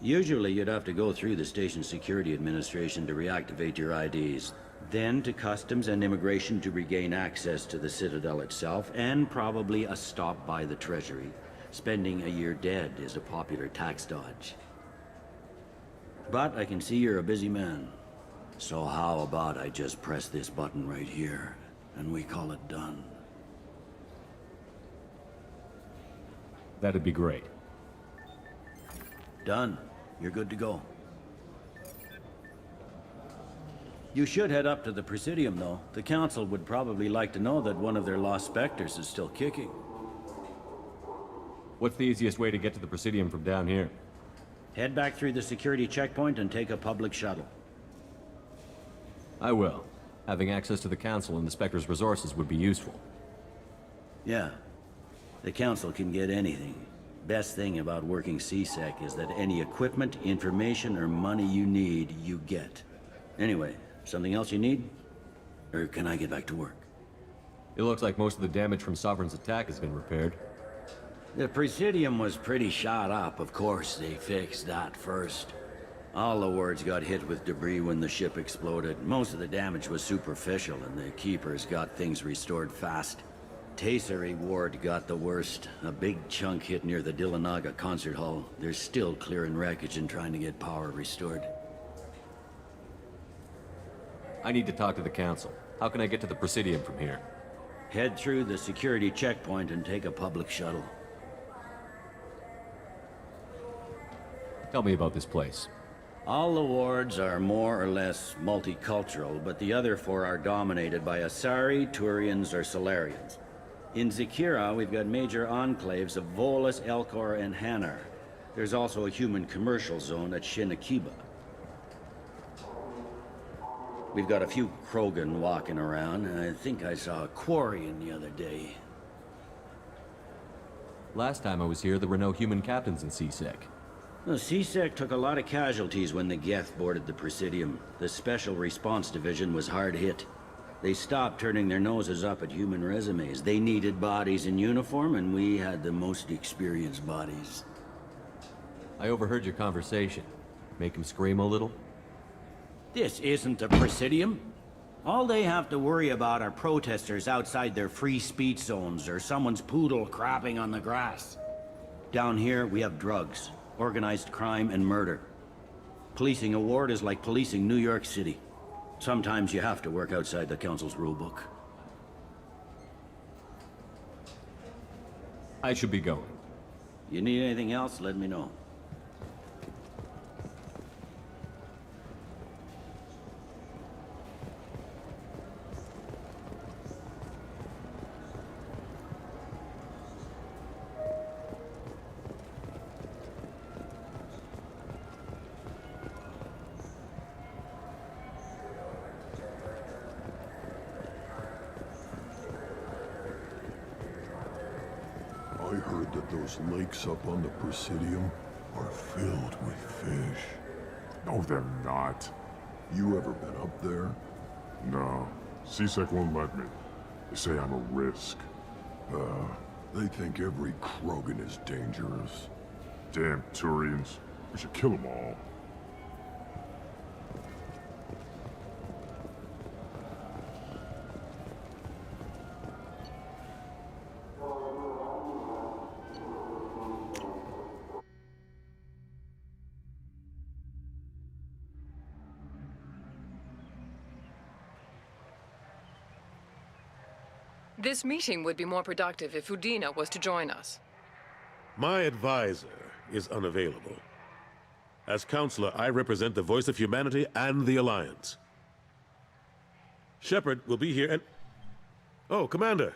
Usually you'd have to go through the station security administration to reactivate your IDs, then to customs and immigration to regain access to the Citadel itself, and probably a stop by the Treasury. Spending a year dead is a popular tax dodge. But I can see you're a busy man. So how about I just press this button right here, and we call it done? That'd be great. Done. You're good to go. You should head up to the Presidium, though. The Council would probably like to know that one of their lost Spectres is still kicking. What's the easiest way to get to the Presidium from down here? Head back through the security checkpoint and take a public shuttle. I will. Having access to the Council and the Spectre's resources would be useful. Yeah. The Council can get anything. Best thing about working CSEC is that any equipment, information, or money you need, you get. Anyway, something else you need? Or can I get back to work? It looks like most of the damage from Sovereign's attack has been repaired. The Presidium was pretty shot up. Of course, they fixed that first. All the wards got hit with debris when the ship exploded. Most of the damage was superficial, and the Keepers got things restored fast. Tasery Ward got the worst. A big chunk hit near the Dillanaga concert hall. They're still clearing wreckage and trying to get power restored. I need to talk to the Council. How can I get to the Presidium from here? Head through the security checkpoint and take a public shuttle. Tell me about this place. All the wards are more or less multicultural, but the other four are dominated by Asari, Turians, or Solarians. In Zakira, we've got major enclaves of Volus, Elcor, and Hanar. There's also a human commercial zone at Shinakiba. We've got a few Krogan walking around, and I think I saw a Quarian the other day. Last time I was here, there were no human captains in CSEC. The CSEC took a lot of casualties when the Geth boarded the Presidium. The Special Response Division was hard hit. They stopped turning their noses up at human resumes. They needed bodies in uniform, and we had the most experienced bodies. I overheard your conversation. Make him scream a little? This isn't the Presidium. All they have to worry about are protesters outside their free speech zones or someone's poodle crapping on the grass. Down here, we have drugs, organized crime, and murder. Policing a ward is like policing New York City. Sometimes you have to work outside the Council's rulebook. I should be going. You need anything else, let me know. I heard that those lakes up on the Presidium are filled with fish. No, they're not. You ever been up there? No. CSEC won't let me. They say I'm a risk. They think every Krogan is dangerous. Damn Turians. We should kill them all. This meeting would be more productive if Udina was to join us. My advisor is unavailable. As counselor, I represent the voice of humanity and the Alliance. Shepard will be here and... Oh, Commander.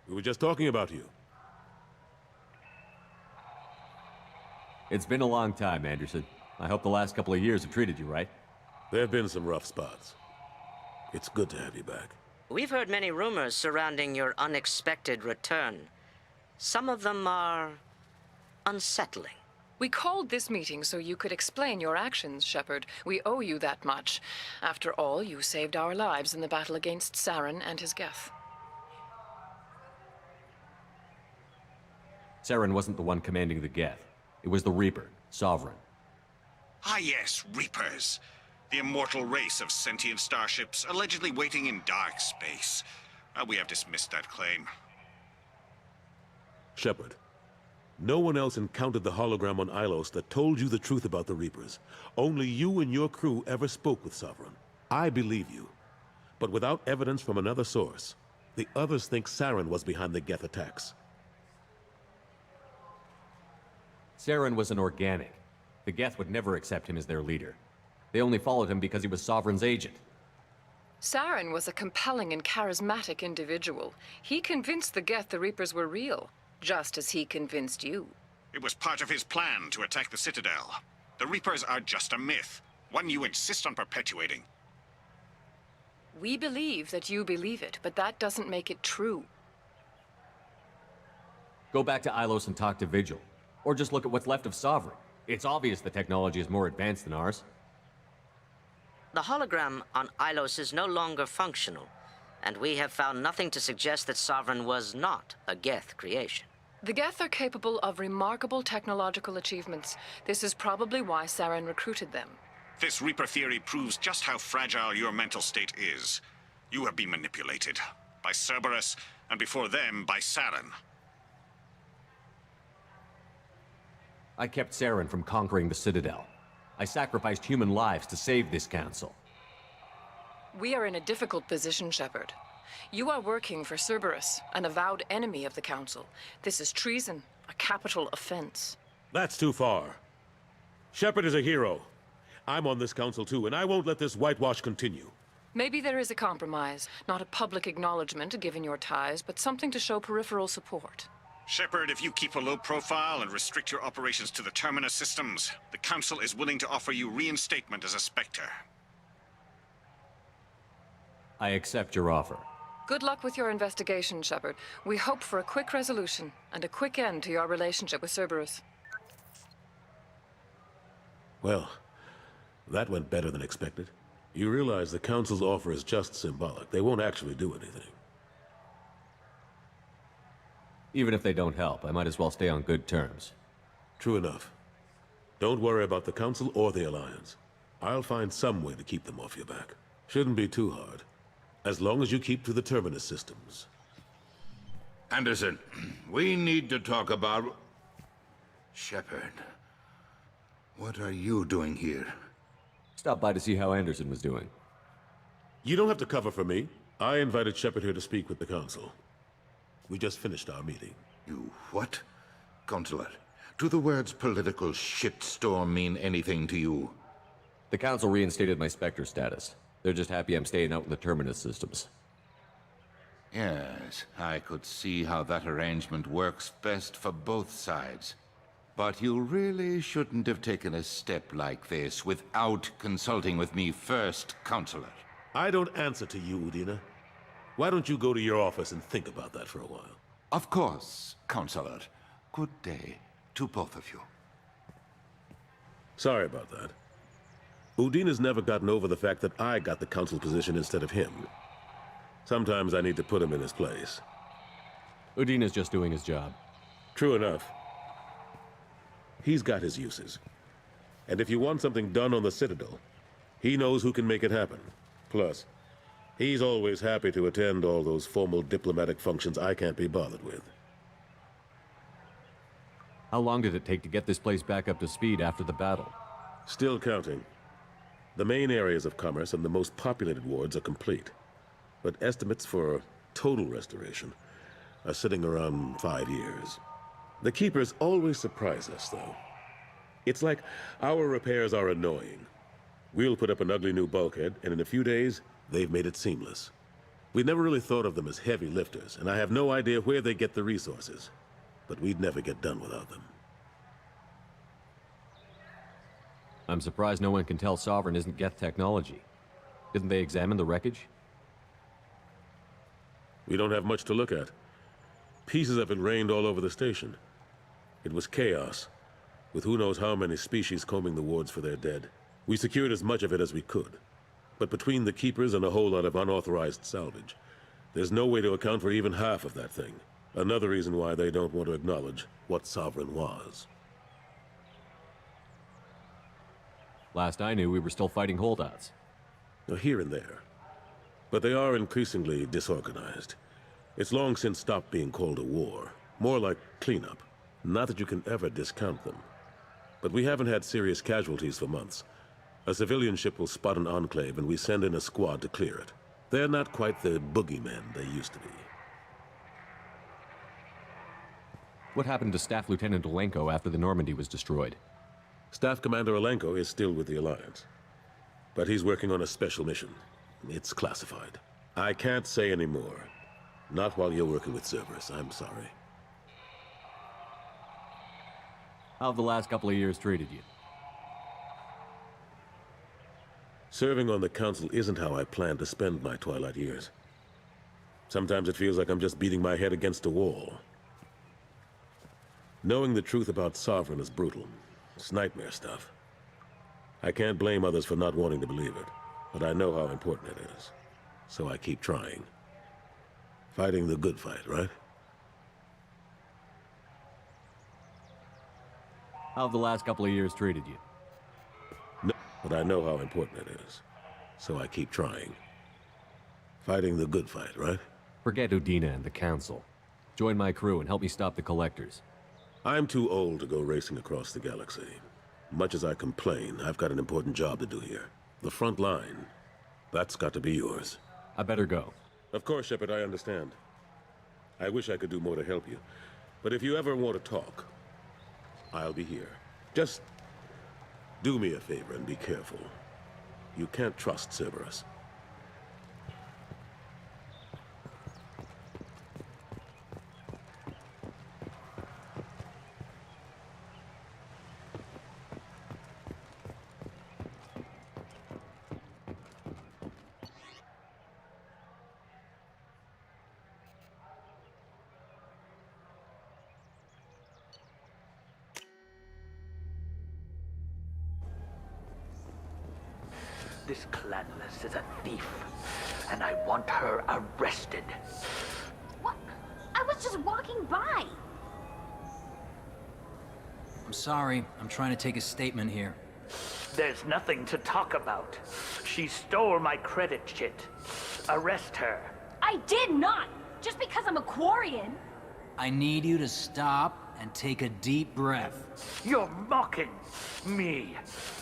We were just talking about you. It's been a long time, Anderson. I hope the last couple of years have treated you right. There have been some rough spots. It's good to have you back. We've heard many rumors surrounding your unexpected return. Some of them are unsettling. We called this meeting so you could explain your actions, Shepard. We owe you that much. After all, you saved our lives in the battle against Saren and his Geth. Saren wasn't the one commanding the Geth. It was the Reaper, Sovereign. Ah yes, Reapers. The immortal race of sentient starships allegedly waiting in dark space. We have dismissed that claim. Shepard, no one else encountered the hologram on Ilos that told you the truth about the Reapers. Only you and your crew ever spoke with Sovereign. I believe you. But without evidence from another source, the others think Saren was behind the Geth attacks. Saren was an organic. The Geth would never accept him as their leader. They only followed him because he was Sovereign's agent. Saren was a compelling and charismatic individual. He convinced the Geth the Reapers were real, just as he convinced you. It was part of his plan to attack the Citadel. The Reapers are just a myth, one you insist on perpetuating. We believe that you believe it, but that doesn't make it true. Go back to Ilos and talk to Vigil. Or just look at what's left of Sovereign. It's obvious the technology is more advanced than ours. The hologram on Ilos is no longer functional, and we have found nothing to suggest that Sovereign was not a Geth creation. The Geth are capable of remarkable technological achievements. This is probably why Saren recruited them. This Reaper theory proves just how fragile your mental state is. You have been manipulated. By Cerberus, and before them, by Saren. I kept Saren from conquering the Citadel. I sacrificed human lives to save this council. We are in a difficult position, Shepard. You are working for Cerberus, an avowed enemy of the Council. This is treason, a capital offense. That's too far. Shepard is a hero. I'm on this council too, and I won't let this whitewash continue. Maybe there is a compromise. Not a public acknowledgement given your ties, but something to show peripheral support. Shepard, if you keep a low profile and restrict your operations to the Terminus systems, the Council is willing to offer you reinstatement as a Spectre. I accept your offer. Good luck with your investigation, Shepard. We hope for a quick resolution and a quick end to your relationship with Cerberus. Well, that went better than expected. You realize the Council's offer is just symbolic. They won't actually do anything. Even if they don't help, I might as well stay on good terms. True enough. Don't worry about the Council or the Alliance. I'll find some way to keep them off your back. Shouldn't be too hard. As long as you keep to the Terminus systems. Anderson, we need to talk about... Shepard. What are you doing here? Stop by to see how Anderson was doing. You don't have to cover for me. I invited Shepard here to speak with the Council. We just finished our meeting. You what? Counselor, Do the words political shitstorm mean anything to you? The Council reinstated my Spectre status. They're just happy I'm staying out in the Terminus systems. Yes, I could see how that arrangement works best for both sides. But you really shouldn't have taken a step like this without consulting with me first, Counselor. I don't answer to you, Udina. Why don't you go to your office and think about that for a while? Of course, Counselor. Good day to both of you. Sorry about that. Udina's never gotten over the fact that I got the Council position instead of him. Sometimes I need to put him in his place. Udina's just doing his job. True enough. He's got his uses. And if you want something done on the Citadel, he knows who can make it happen. Plus, he's always happy to attend all those formal diplomatic functions I can't be bothered with. How long did it take to get this place back up to speed after the battle? Still counting. The main areas of commerce and the most populated wards are complete. But estimates for total restoration are sitting around 5 years. The Keepers always surprise us, though. It's like our repairs are annoying. We'll put up an ugly new bulkhead, and in a few days, they've made it seamless. We never really thought of them as heavy lifters, and I have no idea where they get the resources. But we'd never get done without them. I'm surprised no one can tell Sovereign isn't Geth technology. Didn't they examine the wreckage? We don't have much to look at. Pieces of it rained all over the station. It was chaos, with who knows how many species combing the wards for their dead. We secured as much of it as we could. But between the Keepers and a whole lot of unauthorized salvage, there's no way to account for even half of that thing. Another reason why they don't want to acknowledge what Sovereign was. Last I knew, we were still fighting holdouts. Here and there. But they are increasingly disorganized. It's long since stopped being called a war. More like cleanup. Not that you can ever discount them. But we haven't had serious casualties for months. A civilian ship will spot an enclave and we send in a squad to clear it. They're not quite the boogeymen they used to be. What happened to Staff Lieutenant Olenko after the Normandy was destroyed? Staff Commander Olenko is still with the Alliance. But he's working on a special mission. It's classified. I can't say any more. Not while you're working with Cerberus, I'm sorry. How have the last couple of years treated you? Serving on the Council isn't how I plan to spend my twilight years. Sometimes it feels like I'm just beating my head against a wall. Knowing the truth about Sovereign is brutal. It's nightmare stuff. I can't blame others for not wanting to believe it, but I know how important it is. So I keep trying. Fighting the good fight, right? How have the last couple of years treated you? No, but I know how important it is. So I keep trying. Fighting the good fight, right? Forget Udina and the Council. Join my crew and help me stop the Collectors. I'm too old to go racing across the galaxy. Much as I complain, I've got an important job to do here. The front line. That's got to be yours. I better go. Of course, Shepard, I understand. I wish I could do more to help you. But if you ever want to talk, I'll be here. Just do me a favor and be careful. You can't trust Cerberus. This Clanless is a thief, and I want her arrested. What? I was just walking by. I'm sorry. I'm trying to take a statement here. There's nothing to talk about. She stole my credit chit. Arrest her. I did not! Just because I'm a Quarian. I need you to stop and take a deep breath. You're mocking me,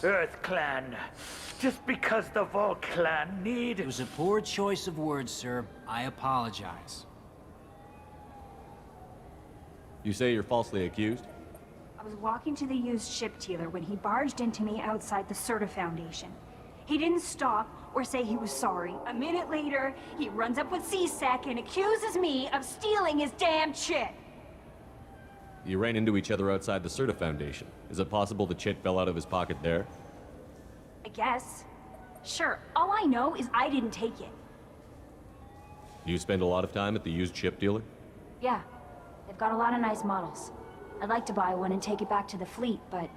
Earth Clan. Just because the Vol Clan need... It was a poor choice of words, sir. I apologize. You say you're falsely accused? was walking to the used ship dealer when he barged into me outside the Certa Foundation. He didn't stop or say he was sorry. A minute later, he runs up with C-Sec and accuses me of stealing his damn chit. You ran into each other outside the Certa Foundation. Is it possible the chit fell out of his pocket there? I guess. Sure, all I know is I didn't take it. You spend a lot of time at the used ship dealer? Yeah, they've got a lot of nice models. I'd like to buy one and take it back to the fleet, but...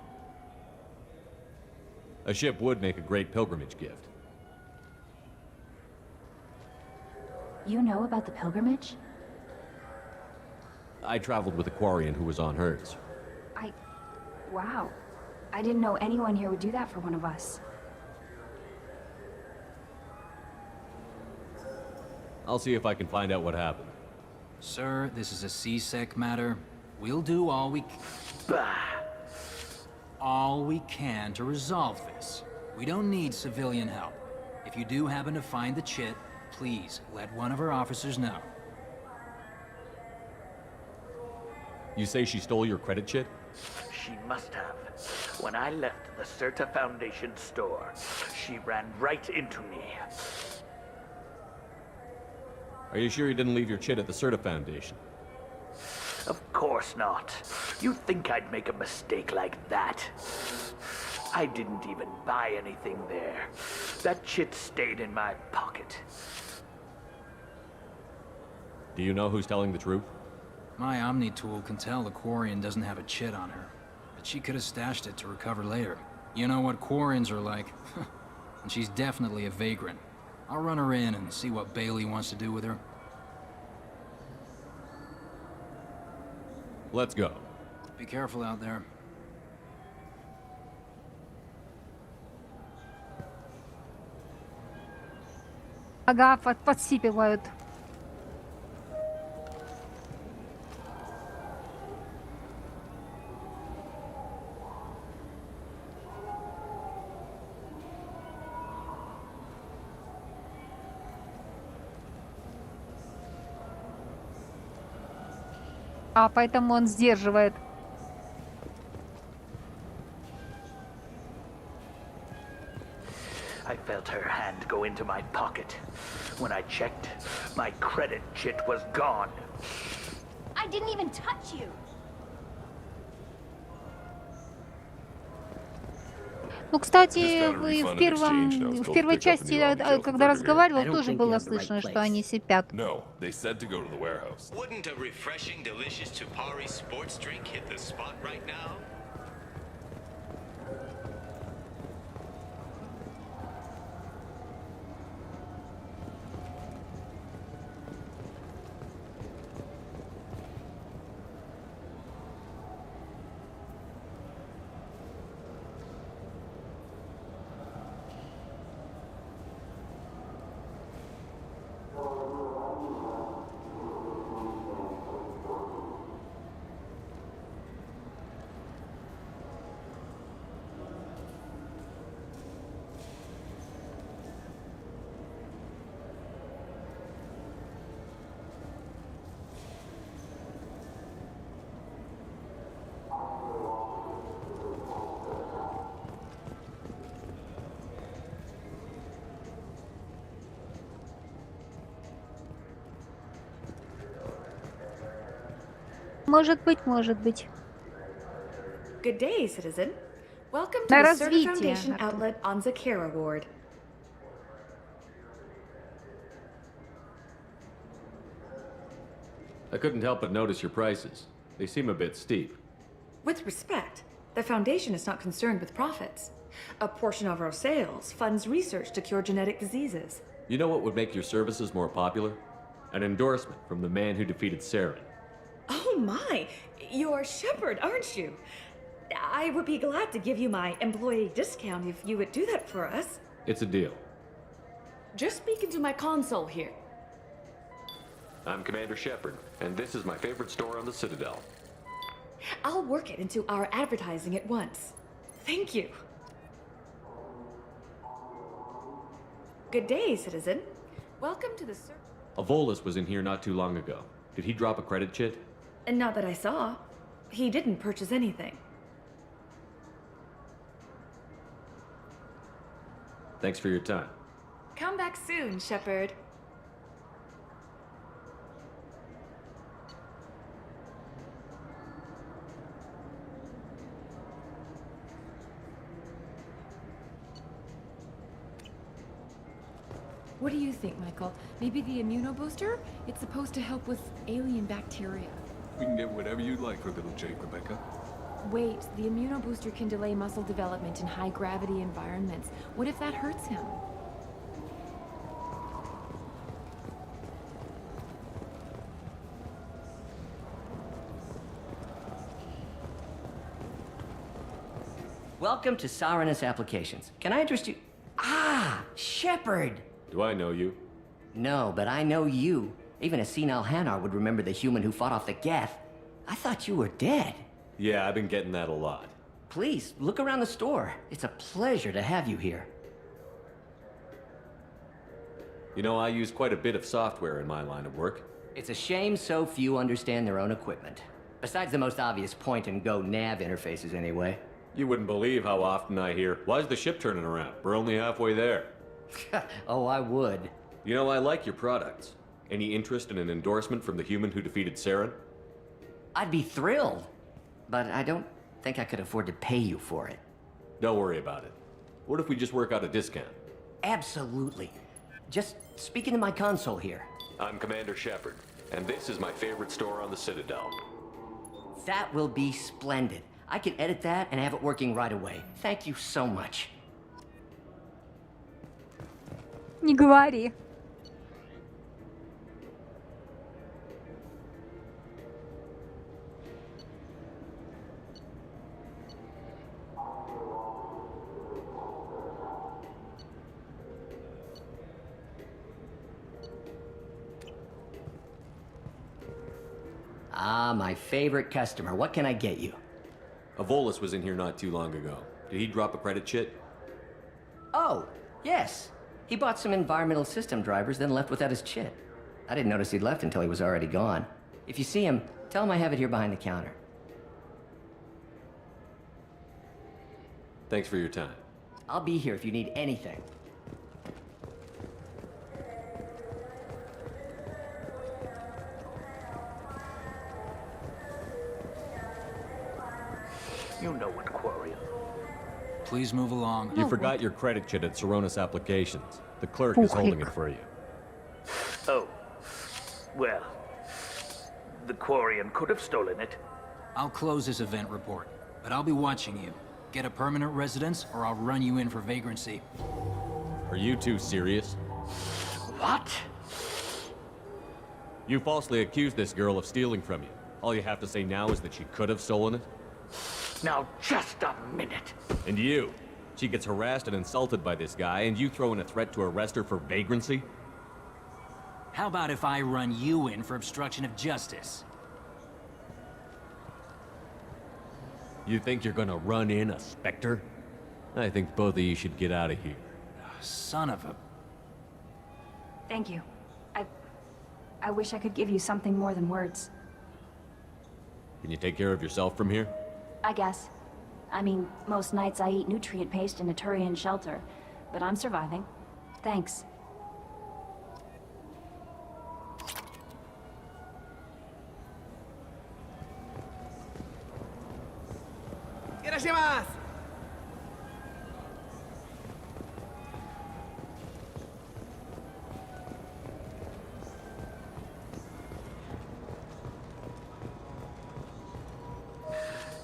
A ship would make a great pilgrimage gift. You know about the pilgrimage? I traveled with a Quarian who was on hers. Wow. I didn't know anyone here would do that for one of us. I'll see if I can find out what happened. Sir, this is a C-Sec matter. We'll do all we can to resolve this. We don't need civilian help. If you do happen to find the chit, please let one of our officers know. You say she stole your credit chit? She must have. When I left the Certa Foundation store, she ran right into me. Are you sure you didn't leave your chit at the Certa Foundation? Of course not. You think I'd make a mistake like that? I didn't even buy anything there. That chit stayed in my pocket. Do you know who's telling the truth? My Omni tool can tell the Quarian doesn't have a chit on her, but she could have stashed it to recover later. You know what Quarians are like. And she's definitely a vagrant. I'll run her in and see what Bailey wants to do with her. Let's go. Be careful out there. Ага, подсипивают. А, поэтому он сдерживает. I felt her hand go into my pocket. When I checked, my credit chit was gone. I didn't even touch you. Ну, кстати, вы в первой части, когда разговаривал, тоже было слышно, что они сипят. No, they said to go to the warehouse. Wouldn't a refreshing, delicious Tupari sports drink hit the spot right now? Может быть. Good day, citizen. Welcome to На the Certa развитие. Foundation outlet on Zakera Ward. I couldn't help but notice your prices. They seem a bit steep. With respect, the Foundation is not concerned with profits. A portion of our sales funds research to cure genetic diseases. You know what would make your services more popular? An endorsement from the man who defeated Saren. Oh my! You're Shepard, aren't you? I would be glad to give you my employee discount if you would do that for us. It's a deal. Just speak into my console here. I'm Commander Shepard, and this is my favorite store on the Citadel. I'll work it into our advertising at once. Thank you. Good day, citizen. Welcome to the A Volus was in here not too long ago. Did he drop a credit chit? And not that I saw. He didn't purchase anything. Thanks for your time. Come back soon, Shepard. What do you think, Michael? Maybe the immunobooster? It's supposed to help with alien bacteria. We can get whatever you'd like for little Jake, Rebecca. Wait, the immunobooster can delay muscle development in high-gravity environments. What if that hurts him? Welcome to Sovereignist Applications. Can I interest you? Ah, Shepard! Do I know you? No, but I know you. Even a senile Hanar would remember the human who fought off the Geth. I thought you were dead. Yeah, I've been getting that a lot. Please, look around the store. It's a pleasure to have you here. You know, I use quite a bit of software in my line of work. It's a shame so few understand their own equipment. Besides the most obvious point-and-go nav interfaces, anyway. You wouldn't believe how often I hear, "Why's the ship turning around? We're only halfway there." Oh, I would. You know, I like your products. Any interest in an endorsement from the human who defeated Saren? I'd be thrilled. But I don't think I could afford to pay you for it. Don't worry about it. What if we just work out a discount? Absolutely. Just speak into my console here. I'm Commander Shepard, and this is my favorite store on the Citadel. That will be splendid. I can edit that and have it working right away. Thank you so much. Не говори. Ah, my favorite customer. What can I get you? Avolis was in here not too long ago. Did he drop a credit chit? Oh, yes. He bought some environmental system drivers, then left without his chit. I didn't notice he'd left until he was already gone. If you see him, tell him I have it here behind the counter. Thanks for your time. I'll be here if you need anything. You know what, Quarian. Please move along. You forgot your credit chit at Saronis Applications. The clerk is holding it for you. Oh. Well, the Quarian could have stolen it. I'll close this event report, but I'll be watching you. Get a permanent residence, or I'll run you in for vagrancy. Are you two serious? What? You falsely accused this girl of stealing from you. All you have to say now is that she could have stolen it? Now, just a minute. And you? She gets harassed and insulted by this guy, and you throw in a threat to arrest her for vagrancy? How about if I run you in for obstruction of justice? You think you're gonna run in a Spectre? I think both of you should get out of here. Son of a... Thank you. I wish I could give you something more than words. Can you take care of yourself from here? I guess. I mean, most nights I eat nutrient paste in a Turian shelter, but I'm surviving. Thanks.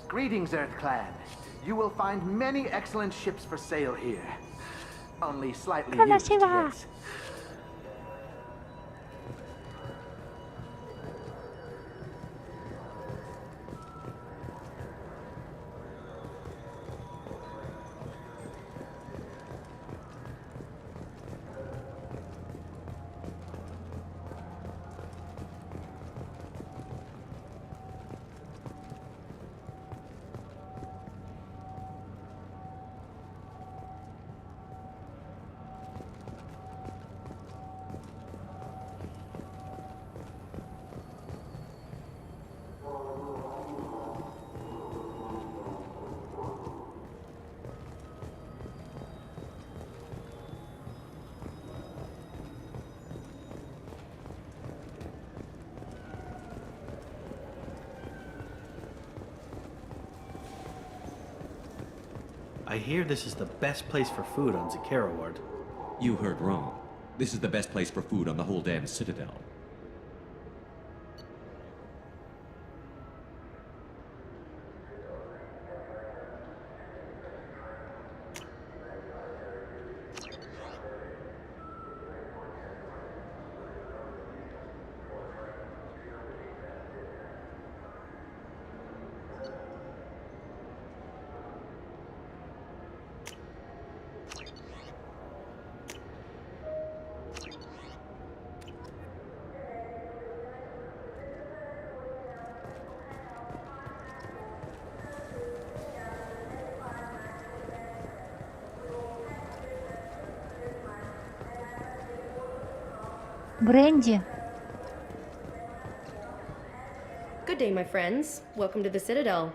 Greetings, Earth Clan. You will find many excellent ships for sale here. Only slightly used, yes. I hear this is the best place for food on Zakera Ward. You heard wrong. This is the best place for food on the whole damn Citadel. Бренди. Good day, my friends. Welcome to the Citadel.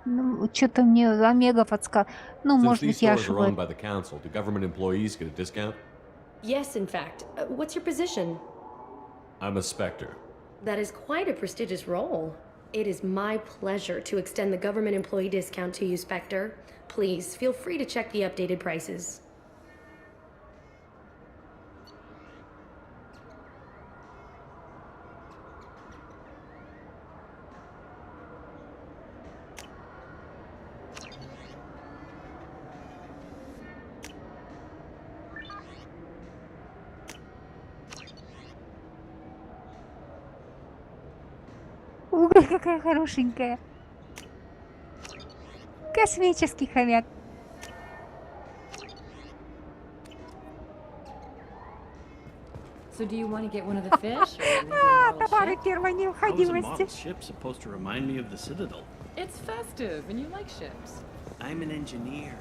Ну, что-то мне Омега подсказал. Ну, Since может these быть, я stores are owned ошибаюсь. by the council, do government employees get a discount? Yes, in fact. What's your position? I'm a Spectre. That is quite a prestigious role. It is my pleasure to extend the government employee discount to you, Spectre. Please, feel free to check the updated prices. Ой, какая хорошенькая. Космический хомяк. So do you want to get one of the fish? Товары первой How is a необходимости. model ship supposed to remind me of the Citadel? It's festive, and you like ships. I'm an engineer.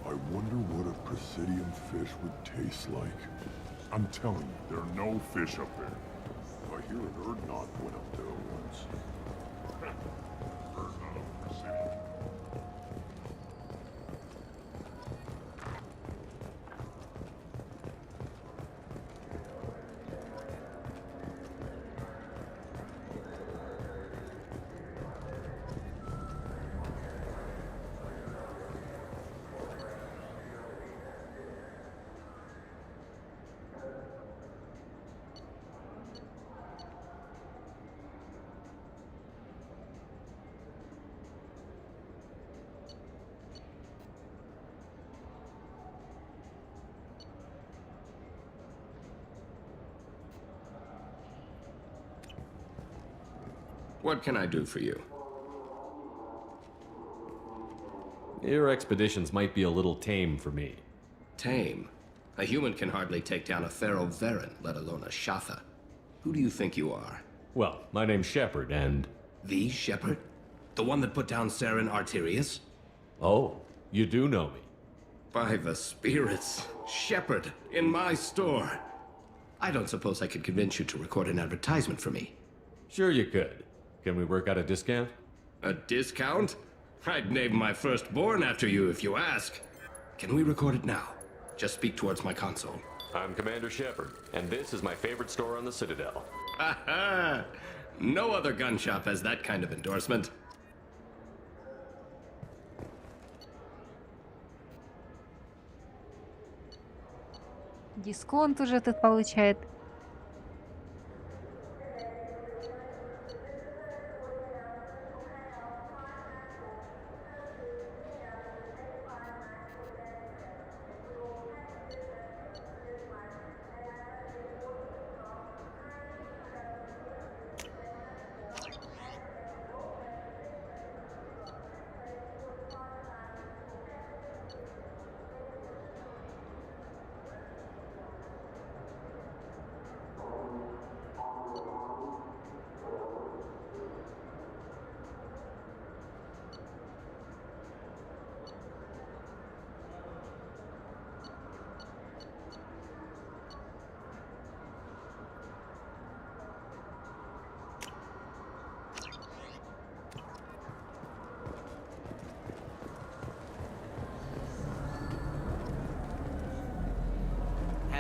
I wonder what a Presidium fish would taste like. I'm telling you, there are no fish up there. I hear an Erdnot went up there once. Erdnot of Presidium. What can I do for you? Your expeditions might be a little tame for me. Tame? A human can hardly take down a Pharaoh Varen, let alone a Shatha. Who do you think you are? Well, my name's Shepard, and... The Shepard? The one that put down Saren Arterius? Oh, you do know me. By the spirits, Shepard, in my store. I don't suppose I could convince you to record an advertisement for me. Sure you could. Can we work out a discount? A discount? I'd name my firstborn after you if you ask. Can we record it now? Just speak towards my console. I'm Commander Shepard, and this is my favorite store on the Citadel. Ha ha! No other gun shop has that kind of endorsement. Дисконт уже тут получает.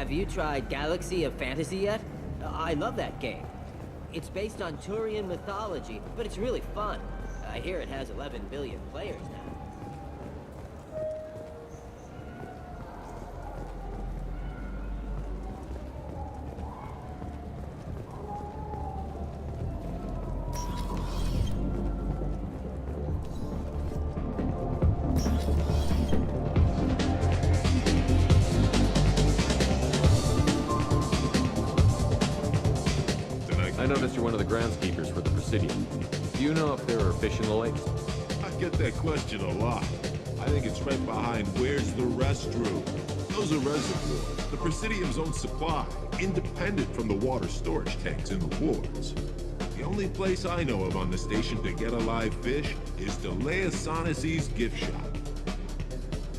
Have you tried Galaxy of Fantasy yet? I love that game. It's based on Turian mythology, but it's really fun. I hear it has 11 billion players now. groundskeepers for the Presidium. Do you know if there are fish in the lakes? I get that question a lot. I think it's right behind where's the restroom. Those are reservoirs, the Presidium's own supply, independent from the water storage tanks in the wards. The only place I know of on the station to get a live fish is Delea Sonesi's gift shop.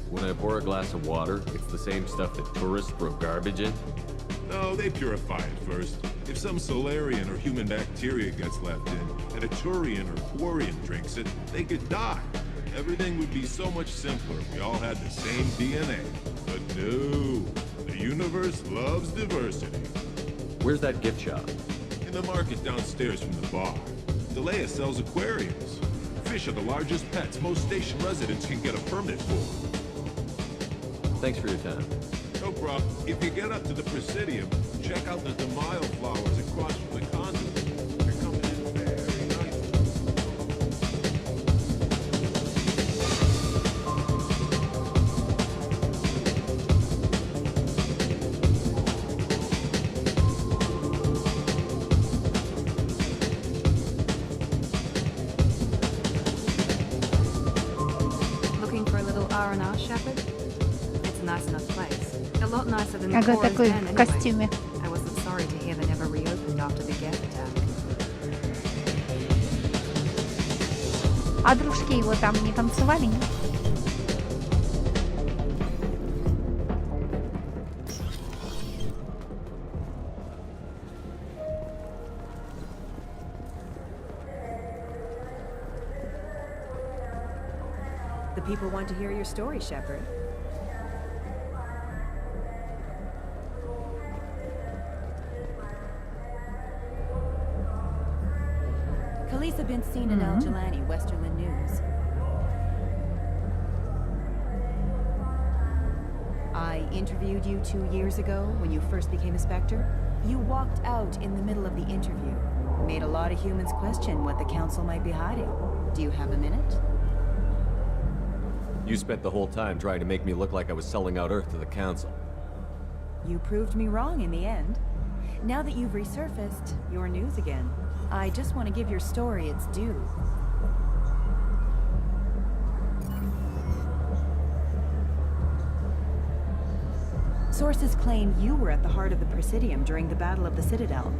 When I pour a glass of water, it's the same stuff that tourists throw garbage in? No, they purify it first. If some Solarian or human bacteria gets left in, and a Turian or Quarian drinks it, they could die. Everything would be so much simpler if we all had the same DNA. But no, the universe loves diversity. Where's that gift shop? In the market downstairs from the bar. Delea sells aquariums. Fish are the largest pets most station residents can get a permit for. Thanks for your time. No problem. If you get up to the Presidium, check out the Demile flowers across from the conduit. They're coming in very nice. Looking for a little R&R, Shepard? It's a nice enough place. A lot nicer than the Ага, Cora's такой den в anyway. костюме. I wasn't sorry to hear they never reopened after the gas attack. А дружки его там не танцевали, нет? The people want to hear your story, Shepard. Khaleesa been seen in Al Jelani, Westerland News. I interviewed you 2 years ago when you first became a Spectre. You walked out in the middle of the interview. Made a lot of humans question what the Council might be hiding. Do you have a minute? You spent the whole time trying to make me look like I was selling out Earth to the Council. You proved me wrong in the end. Now that you've resurfaced, you're news again. I just want to give your story its due. Sources claim you were at the heart of the Presidium during the Battle of the Citadel.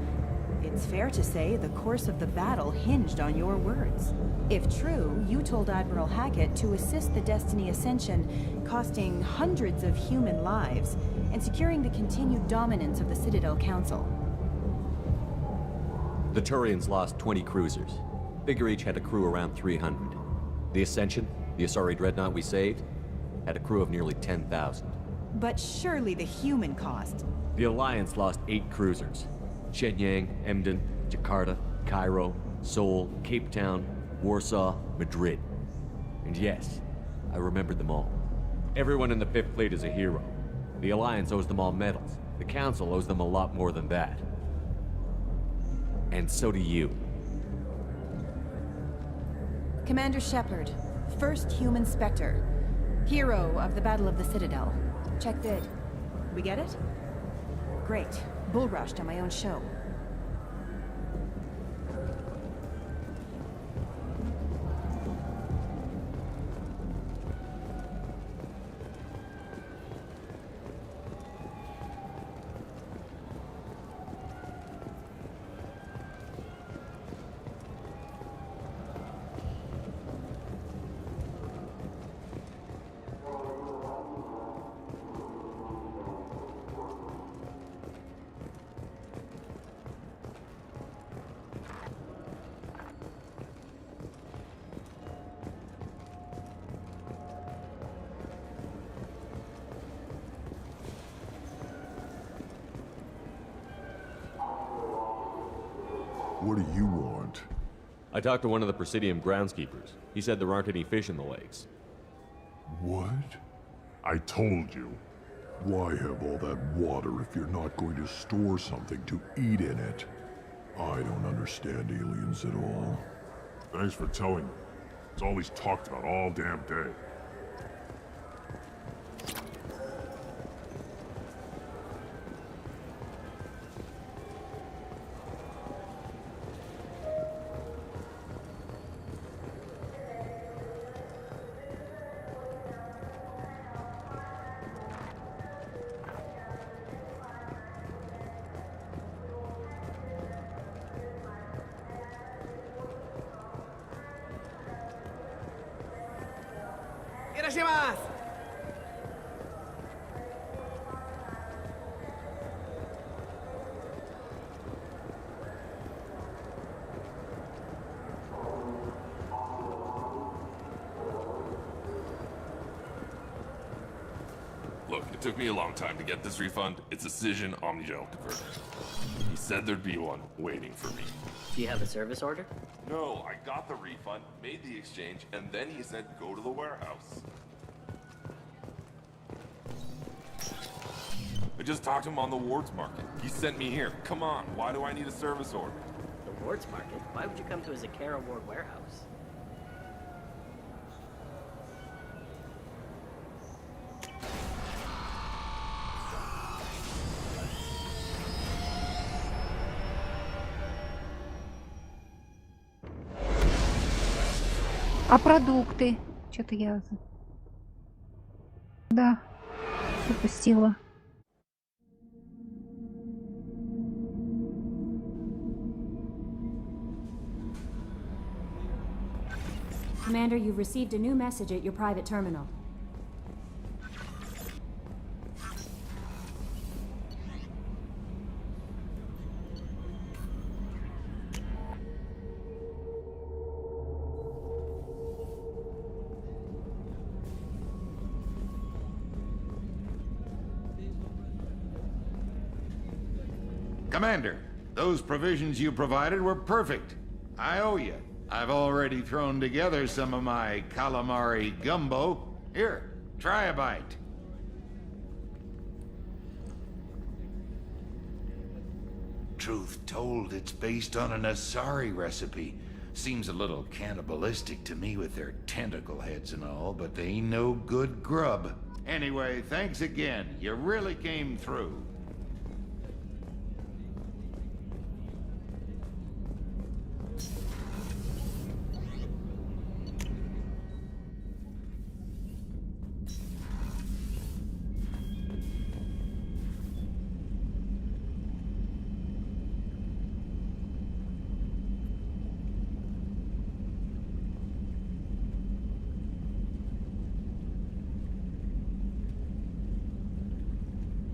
It's fair to say the course of the battle hinged on your words. If true, you told Admiral Hackett to assist the Destiny Ascension, costing hundreds of human lives, and securing the continued dominance of the Citadel Council. The Turians lost 20 cruisers. Figure each had a crew around 300. The Ascension, the Asari dreadnought we saved, had a crew of nearly 10,000. But surely the human cost. The Alliance lost 8 cruisers. Shenyang, Emden, Jakarta, Cairo, Seoul, Cape Town, Warsaw, Madrid. And yes, I remembered them all. Everyone in the 5th Fleet is a hero. The Alliance owes them all medals. The Council owes them a lot more than that. And so do you. Commander Shepard, first human Spectre. Hero of the Battle of the Citadel. Check bid. We get it? Great. Bull rushed on my own show. What do you want? I talked to one of the Presidium groundskeepers. He said there aren't any fish in the lakes. What? I told you. Why have all that water if you're not going to store something to eat in it? I don't understand aliens at all. Thanks for telling me. It's all he's talked about all damn day. Look, it took me a long time to get this refund. It's a Cision Omnigel converter. He said there'd be one waiting for me. Do you have a service order? No, I got the refund, made the exchange, and then he said go to the warehouse. I just talked to him on the Wards Market. He sent me here. Come on, why do I need a service order? The Wards Market? Why would you come to a Zakara Ward warehouse? А продукты? Что-то я... Да, упустила. Commander, you've received a new message at your private terminal. Commander, those provisions you provided were perfect. I owe you. I've already thrown together some of my calamari gumbo. Here, try a bite. Truth told, it's based on an Asari recipe. Seems a little cannibalistic to me with their tentacle heads and all, but they ain't no good grub. Anyway, thanks again. You really came through.